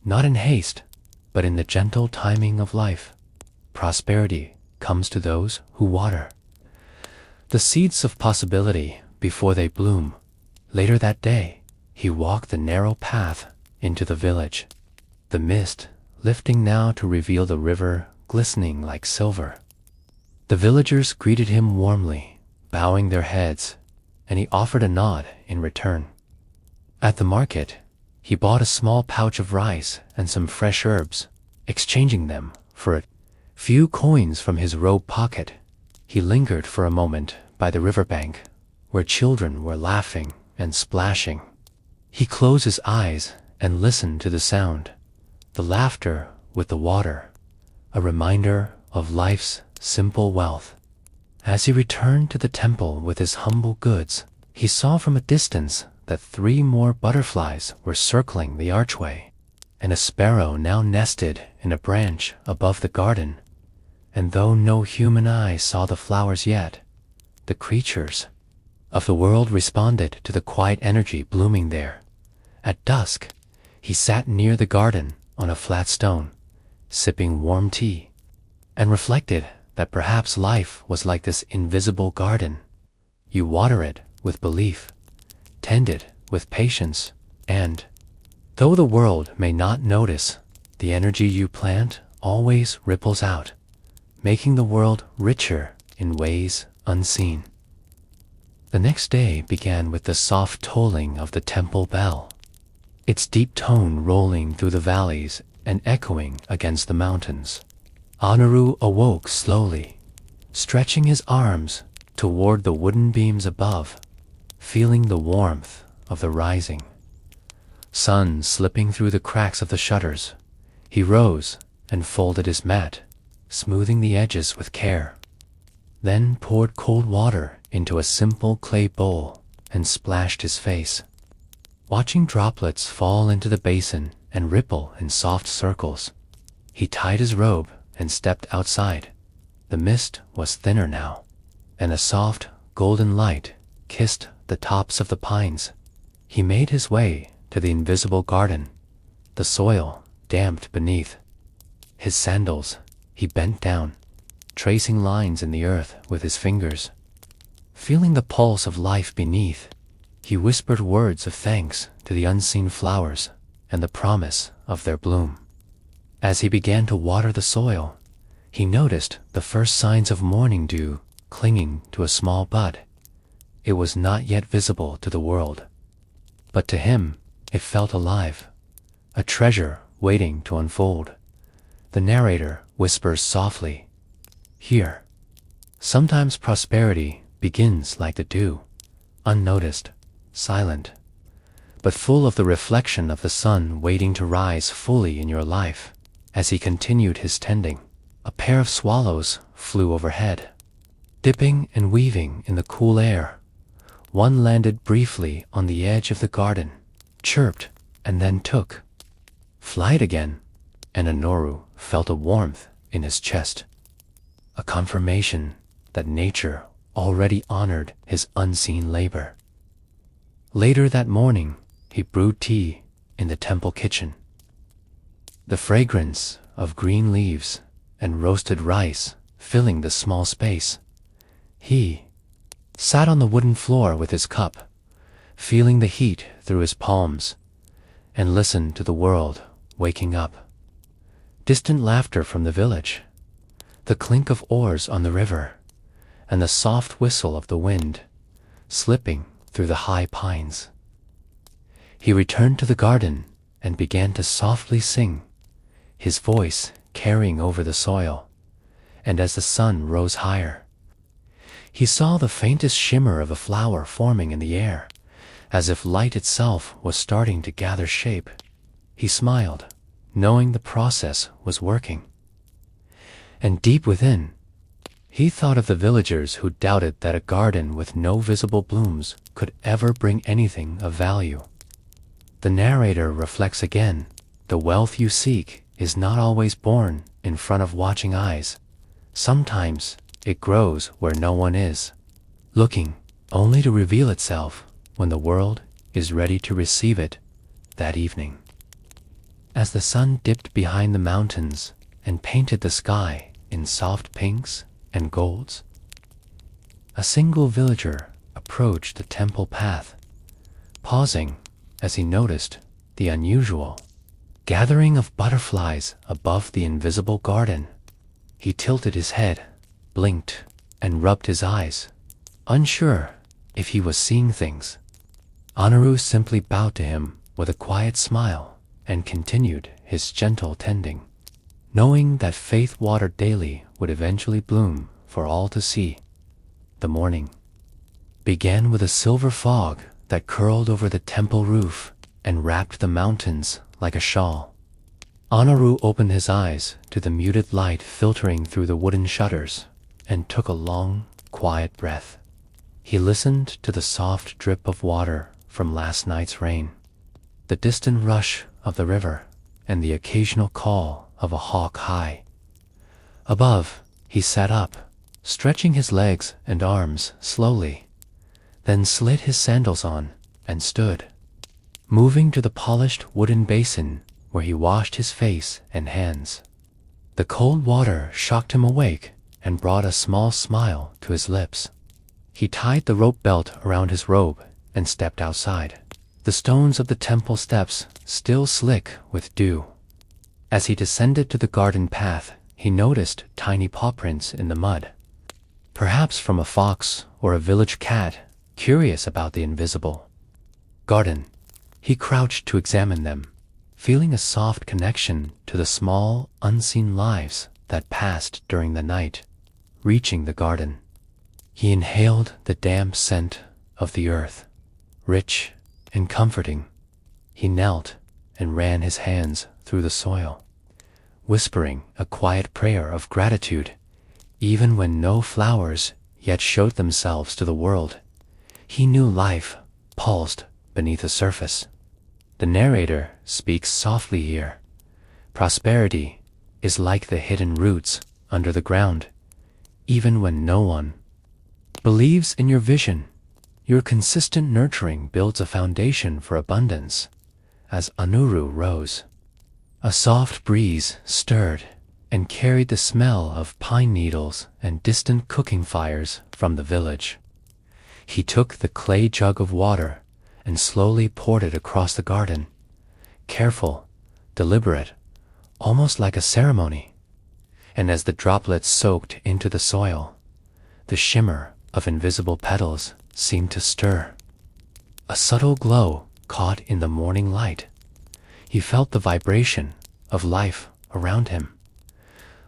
not in haste, but in the gentle timing of life. Prosperity comes to those who water the seeds of possibility before they bloom. Later that day, he walked the narrow path into the village, the mist lifting now to reveal the river glistening like silver. The villagers greeted him warmly, bowing their heads, and he offered a nod in return. At the market, He bought a small pouch of rice and some fresh herbs, exchanging them for a few coins from his robe pocket. He lingered for a moment by the riverbank, where children were laughing and splashing. He closed his eyes and listened to the sound, the laughter with the water, a reminder of life's simple wealth. As he returned to the temple with his humble goods, he saw from a distance that 3 more butterflies were circling the archway, and a sparrow now nested in a branch above the garden. And though no human eye saw the flowers yet, the creatures of the world responded to the quiet energy blooming there. At dusk, he sat near the garden on a flat stone, sipping warm tea, and reflected that perhaps life was like this invisible garden. You water it with belief, tend it with patience, and, though the world may not notice, the energy you plant always ripples out, making the world richer in ways unseen. The next day began with the soft tolling of the temple bell, its deep tone rolling through the valleys and echoing against the mountains. Anaru awoke slowly, stretching his arms toward the wooden beams above, feeling the warmth of the rising sun slipping through the cracks of the shutters. He rose and folded his mat, smoothing the edges with care, then poured cold water into a simple clay bowl and splashed his face. Watching droplets fall into the basin and ripple in soft circles, he tied his robe and stepped outside. The mist was thinner now, and a soft, golden light kissed the tops of the pines. He made his way to the invisible garden, the soil damped beneath his sandals. He bent down, tracing lines in the earth with his fingers. Feeling the pulse of life beneath, he whispered words of thanks to the unseen flowers and the promise of their bloom. As he began to water the soil, he noticed the first signs of morning dew clinging to a small bud. It was not yet visible to the world, but to him it felt alive, a treasure waiting to unfold. The narrator whispers softly, "Here, sometimes prosperity begins like the dew, unnoticed, silent, but full of the reflection of the sun waiting to rise fully in your life." As he continued his tending, a pair of swallows flew overhead, dipping and weaving in the cool air. One landed briefly on the edge of the garden, chirped, and then took flight again, and Anaru felt a warmth in his chest, a confirmation that nature already honored his unseen labor. Later that morning, he brewed tea in the temple kitchen. The fragrance of green leaves and roasted rice filling the small space. He sat on the wooden floor with his cup, feeling the heat through his palms, and listened to the world waking up. Distant laughter from the village, the clink of oars on the river, and the soft whistle of the wind slipping through the high pines. He returned to the garden and began to softly sing, his voice carrying over the soil, and as the sun rose higher, he saw the faintest shimmer of a flower forming in the air, as if light itself was starting to gather shape. He smiled, knowing the process was working. And deep within, he thought of the villagers who doubted that a garden with no visible blooms could ever bring anything of value. The narrator reflects again, the wealth you seek is not always born in front of watching eyes. Sometimes it grows where no one is, looking only to reveal itself when the world is ready to receive it that evening. As the sun dipped behind the mountains and painted the sky in soft pinks and golds, a single villager approached the temple path, pausing as he noticed the unusual gathering of butterflies above the invisible garden. He tilted his head, blinked, and rubbed his eyes, unsure if he was seeing things. Anaru simply bowed to him with a quiet smile and continued his gentle tending, knowing that faith watered daily would eventually bloom for all to see. The morning began with a silver fog that curled over the temple roof and wrapped the mountains like a shawl. Anaru opened his eyes to the muted light filtering through the wooden shutters and took a long, quiet breath. He listened to the soft drip of water from last night's rain, the distant rush of the river, and the occasional call of a hawk high. Above, he sat up, stretching his legs and arms slowly, then slid his sandals on and stood, moving to the polished wooden basin where he washed his face and hands. The cold water shocked him awake and brought a small smile to his lips. He tied the rope belt around his robe and stepped outside, the stones of the temple steps still slick with dew. As he descended to the garden path, he noticed tiny paw prints in the mud, perhaps from a fox or a village cat curious about the invisible garden. He crouched to examine them, feeling a soft connection to the small, unseen lives that passed during the night, reaching the garden. He inhaled the damp scent of the earth, rich and comforting. He knelt and ran his hands through the soil, whispering a quiet prayer of gratitude. Even when no flowers yet showed themselves to the world, he knew life pulsed beneath the surface. The narrator speaks softly here. Prosperity is like the hidden roots under the ground. Even when no one believes in your vision, your consistent nurturing builds a foundation for abundance. As Anuru rose, a soft breeze stirred and carried the smell of pine needles and distant cooking fires from the village. He took the clay jug of water and slowly poured it across the garden, careful, deliberate, almost like a ceremony. And as the droplets soaked into the soil, the shimmer of invisible petals seemed to stir. A subtle glow caught in the morning light. He felt the vibration of life around him,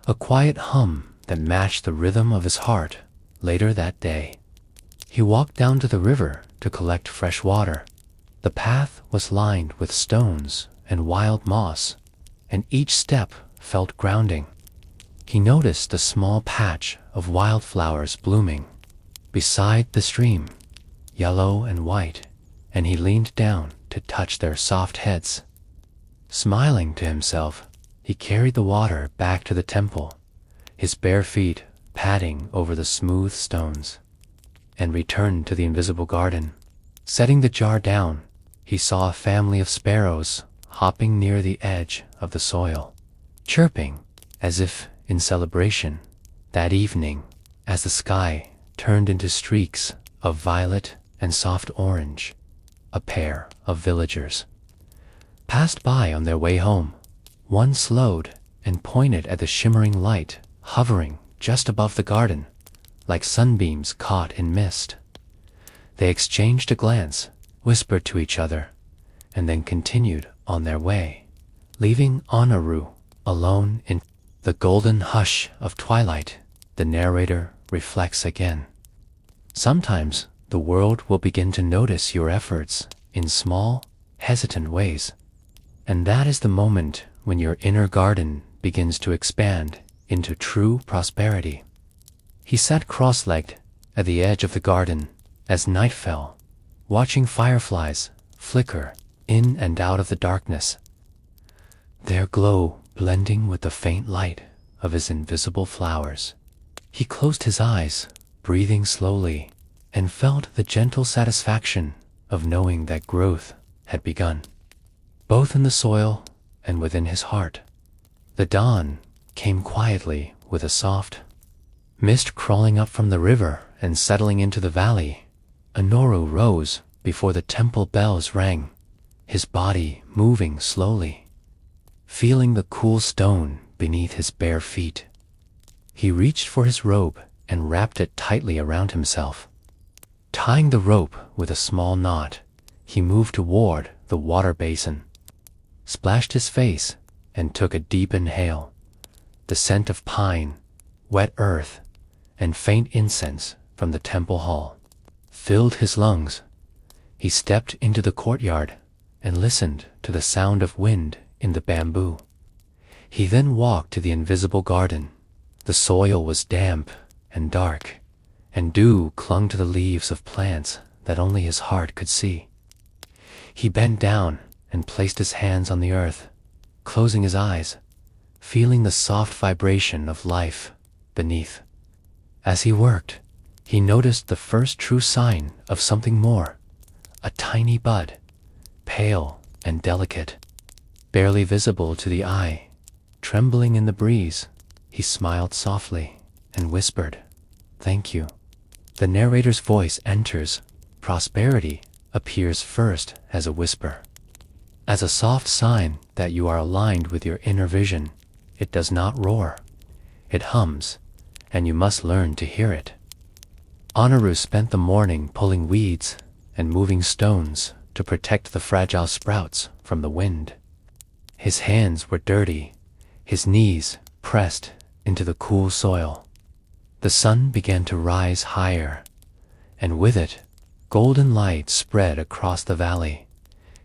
a quiet hum that matched the rhythm of his heart. Later that day, he walked down to the river to collect fresh water. The path was lined with stones and wild moss, and each step felt grounding. He noticed a small patch of wildflowers blooming beside the stream, yellow and white, and he leaned down to touch their soft heads. Smiling to himself, he carried the water back to the temple, his bare feet padding over the smooth stones, and returned to the invisible garden. Setting the jar down, he saw a family of sparrows hopping near the edge of the soil, chirping as if in celebration. That evening, as the sky turned into streaks of violet and soft orange, a pair of villagers passed by on their way home. One slowed and pointed at the shimmering light hovering just above the garden, like sunbeams caught in mist. They exchanged a glance, whispered to each other, and then continued on their way, leaving Anaru alone in the golden hush of twilight. The narrator reflects again. Sometimes the world will begin to notice your efforts in small, hesitant ways, and that is the moment when your inner garden begins to expand into true prosperity. He sat cross-legged at the edge of the garden as night fell, watching fireflies flicker in and out of the darkness, their glow blending with the faint light of his invisible flowers. He closed his eyes, breathing slowly, and felt the gentle satisfaction of knowing that growth had begun, both in the soil and within his heart. The dawn came quietly with a soft mist crawling up from the river and settling into the valley. Anaru rose before the temple bells rang, his body moving slowly, feeling the cool stone beneath his bare feet. He reached for his robe and wrapped it tightly around himself. Tying the rope with a small knot, he moved toward the water basin, splashed his face, and took a deep inhale. The scent of pine, wet earth, and faint incense from the temple hall filled his lungs. He stepped into the courtyard and listened to the sound of wind in the bamboo. He then walked to the invisible garden. The soil was damp and dark, and dew clung to the leaves of plants that only his heart could see. He bent down and placed his hands on the earth, closing his eyes, feeling the soft vibration of life beneath. As he worked, he noticed the first true sign of something more, a tiny bud, pale and delicate, barely visible to the eye. Trembling in the breeze, he smiled softly and whispered, "Thank you." The narrator's voice enters. Prosperity appears first as a whisper, as a soft sign that you are aligned with your inner vision. It does not roar. It hums, and you must learn to hear it. Anaru spent the morning pulling weeds and moving stones to protect the fragile sprouts from the wind. His hands were dirty, his knees pressed into the cool soil. The sun began to rise higher, and with it, golden light spread across the valley,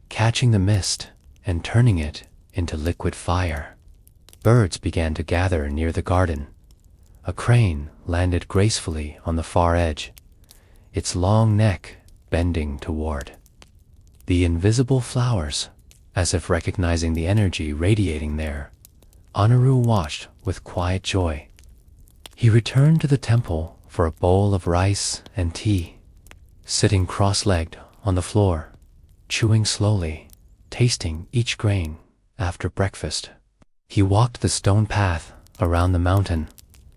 catching the mist and turning it into liquid fire. Birds began to gather near the garden. A crane landed gracefully on the far edge, its long neck bending toward the invisible flowers. As if recognizing the energy radiating there, Anaru watched with quiet joy. He returned to the temple for a bowl of rice and tea, sitting cross-legged on the floor, chewing slowly, tasting each grain after breakfast. He walked the stone path around the mountain,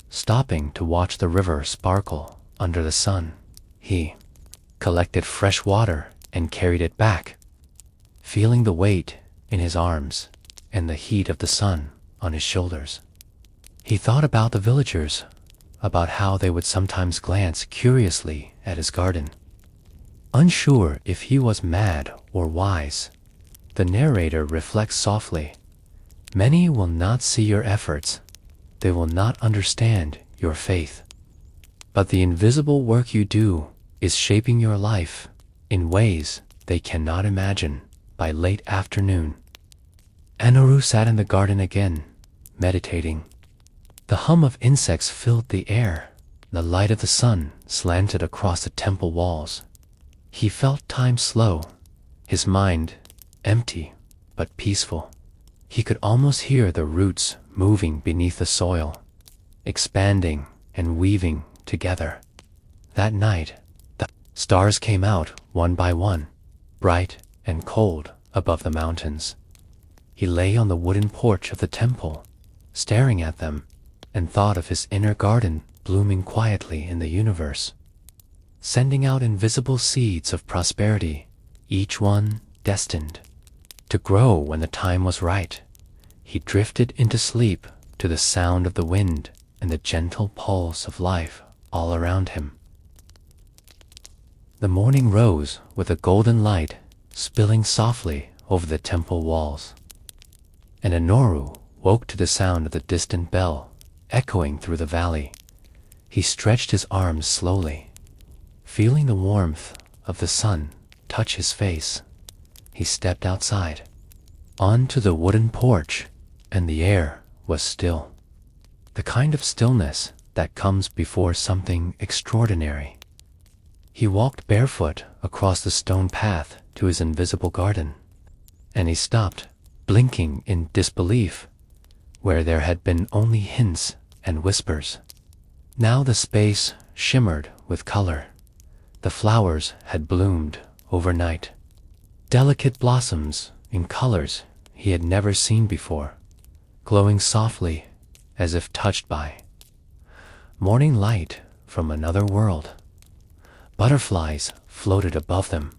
stopping to watch the river sparkle under the sun. He collected fresh water and carried it back, feeling the weight in his arms and the heat of the sun on his shoulders. He thought about the villagers, about how they would sometimes glance curiously at his garden. Unsure if he was mad or wise, the narrator reflects softly. Many will not see your efforts. They will not understand your faith. But the invisible work you do is shaping your life in ways they cannot imagine. By late afternoon, Anaru sat in the garden again, meditating. The hum of insects filled the air. The light of the sun slanted across the temple walls. He felt time slow, his mind empty but peaceful. He could almost hear the roots moving beneath the soil, expanding and weaving together. That night, the stars came out one by one, bright and cold above the mountains. He lay on the wooden porch of the temple, staring at them, and thought of his inner garden blooming quietly in the universe, sending out invisible seeds of prosperity, each one destined to grow when the time was right. He drifted into sleep to the sound of the wind and the gentle pulse of life all around him. The morning rose with a golden light spilling softly over the temple walls, and Anaru woke to the sound of the distant bell echoing through the valley. He stretched his arms slowly, feeling the warmth of the sun touch his face. He stepped outside, onto the wooden porch, and the air was still, the kind of stillness that comes before something extraordinary. He walked barefoot across the stone path to his invisible garden, and he stopped, blinking in disbelief, where there had been only hints and whispers. Now the space shimmered with color. The flowers had bloomed overnight, delicate blossoms in colors he had never seen before, glowing softly as if touched by morning light from another world. Butterflies floated above them,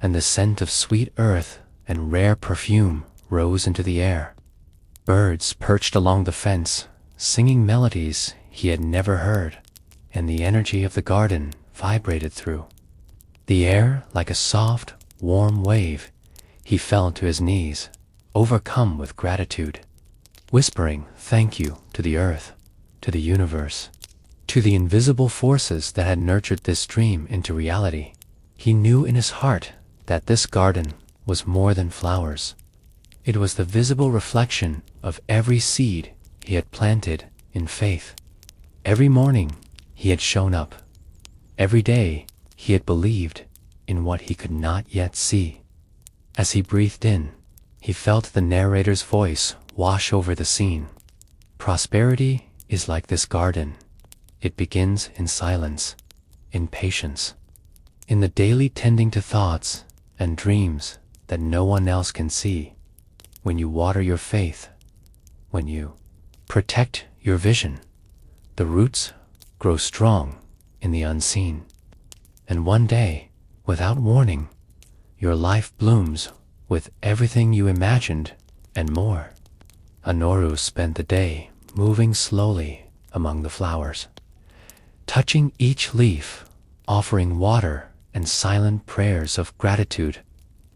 and the scent of sweet earth and rare perfume rose into the air. Birds perched along the fence, singing melodies he had never heard, and the energy of the garden vibrated through the air like a soft, warm wave. He fell to his knees, overcome with gratitude, whispering thank you to the earth, to the universe, to the invisible forces that had nurtured this dream into reality. He knew in his heart that this garden was more than flowers. It was the visible reflection of every seed he had planted in faith. Every morning he had shown up. Every day he had believed in what he could not yet see. As he breathed in, he felt the narrator's voice wash over the scene. Prosperity is like this garden. It begins in silence, in patience, in the daily tending to thoughts and dreams that no one else can see. When you water your faith, when you protect your vision, the roots grow strong in the unseen. And one day, without warning, your life blooms with everything you imagined and more. Anoru spent the day moving slowly among the flowers, touching each leaf, offering water and silent prayers of gratitude.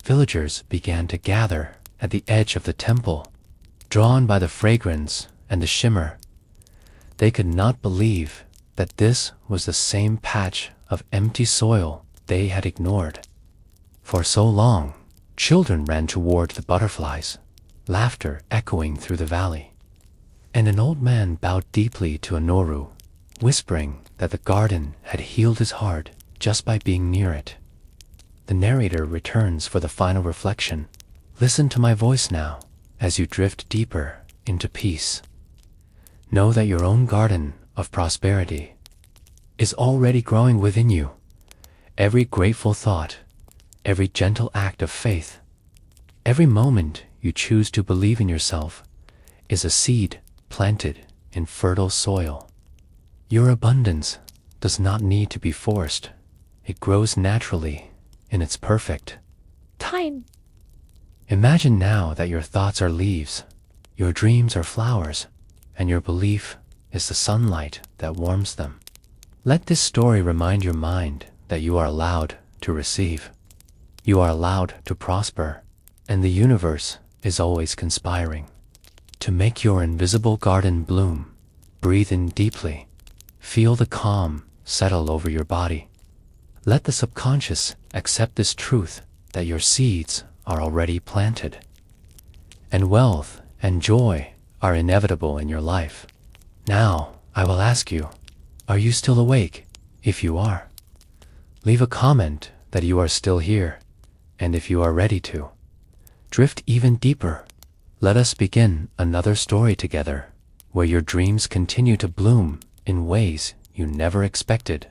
Villagers began to gather at the edge of the temple, drawn by the fragrance and the shimmer. They could not believe that this was the same patch of empty soil they had ignored. For so long, children ran toward the butterflies, laughter echoing through the valley. And an old man bowed deeply to Anoru, whispering that the garden had healed his heart just by being near it. The narrator returns for the final reflection. Listen to my voice now as you drift deeper into peace. Know that your own garden of prosperity is already growing within you. Every grateful thought, every gentle act of faith, every moment you choose to believe in yourself is a seed planted in fertile soil. Your abundance does not need to be forced. It grows naturally in its perfect time. Imagine now that your thoughts are leaves, your dreams are flowers, and your belief is the sunlight that warms them. Let this story remind your mind that you are allowed to receive. You are allowed to prosper, and the universe is always conspiring to make your invisible garden bloom. Breathe in deeply. Feel the calm settle over your body. Let the subconscious accept this truth that your seeds are already planted, and wealth and joy are inevitable in your life. Now, I will ask you, are you still awake? If you are, leave a comment that you are still here, and if you are ready to drift even deeper, let us begin another story together, where your dreams continue to bloom in ways you never expected.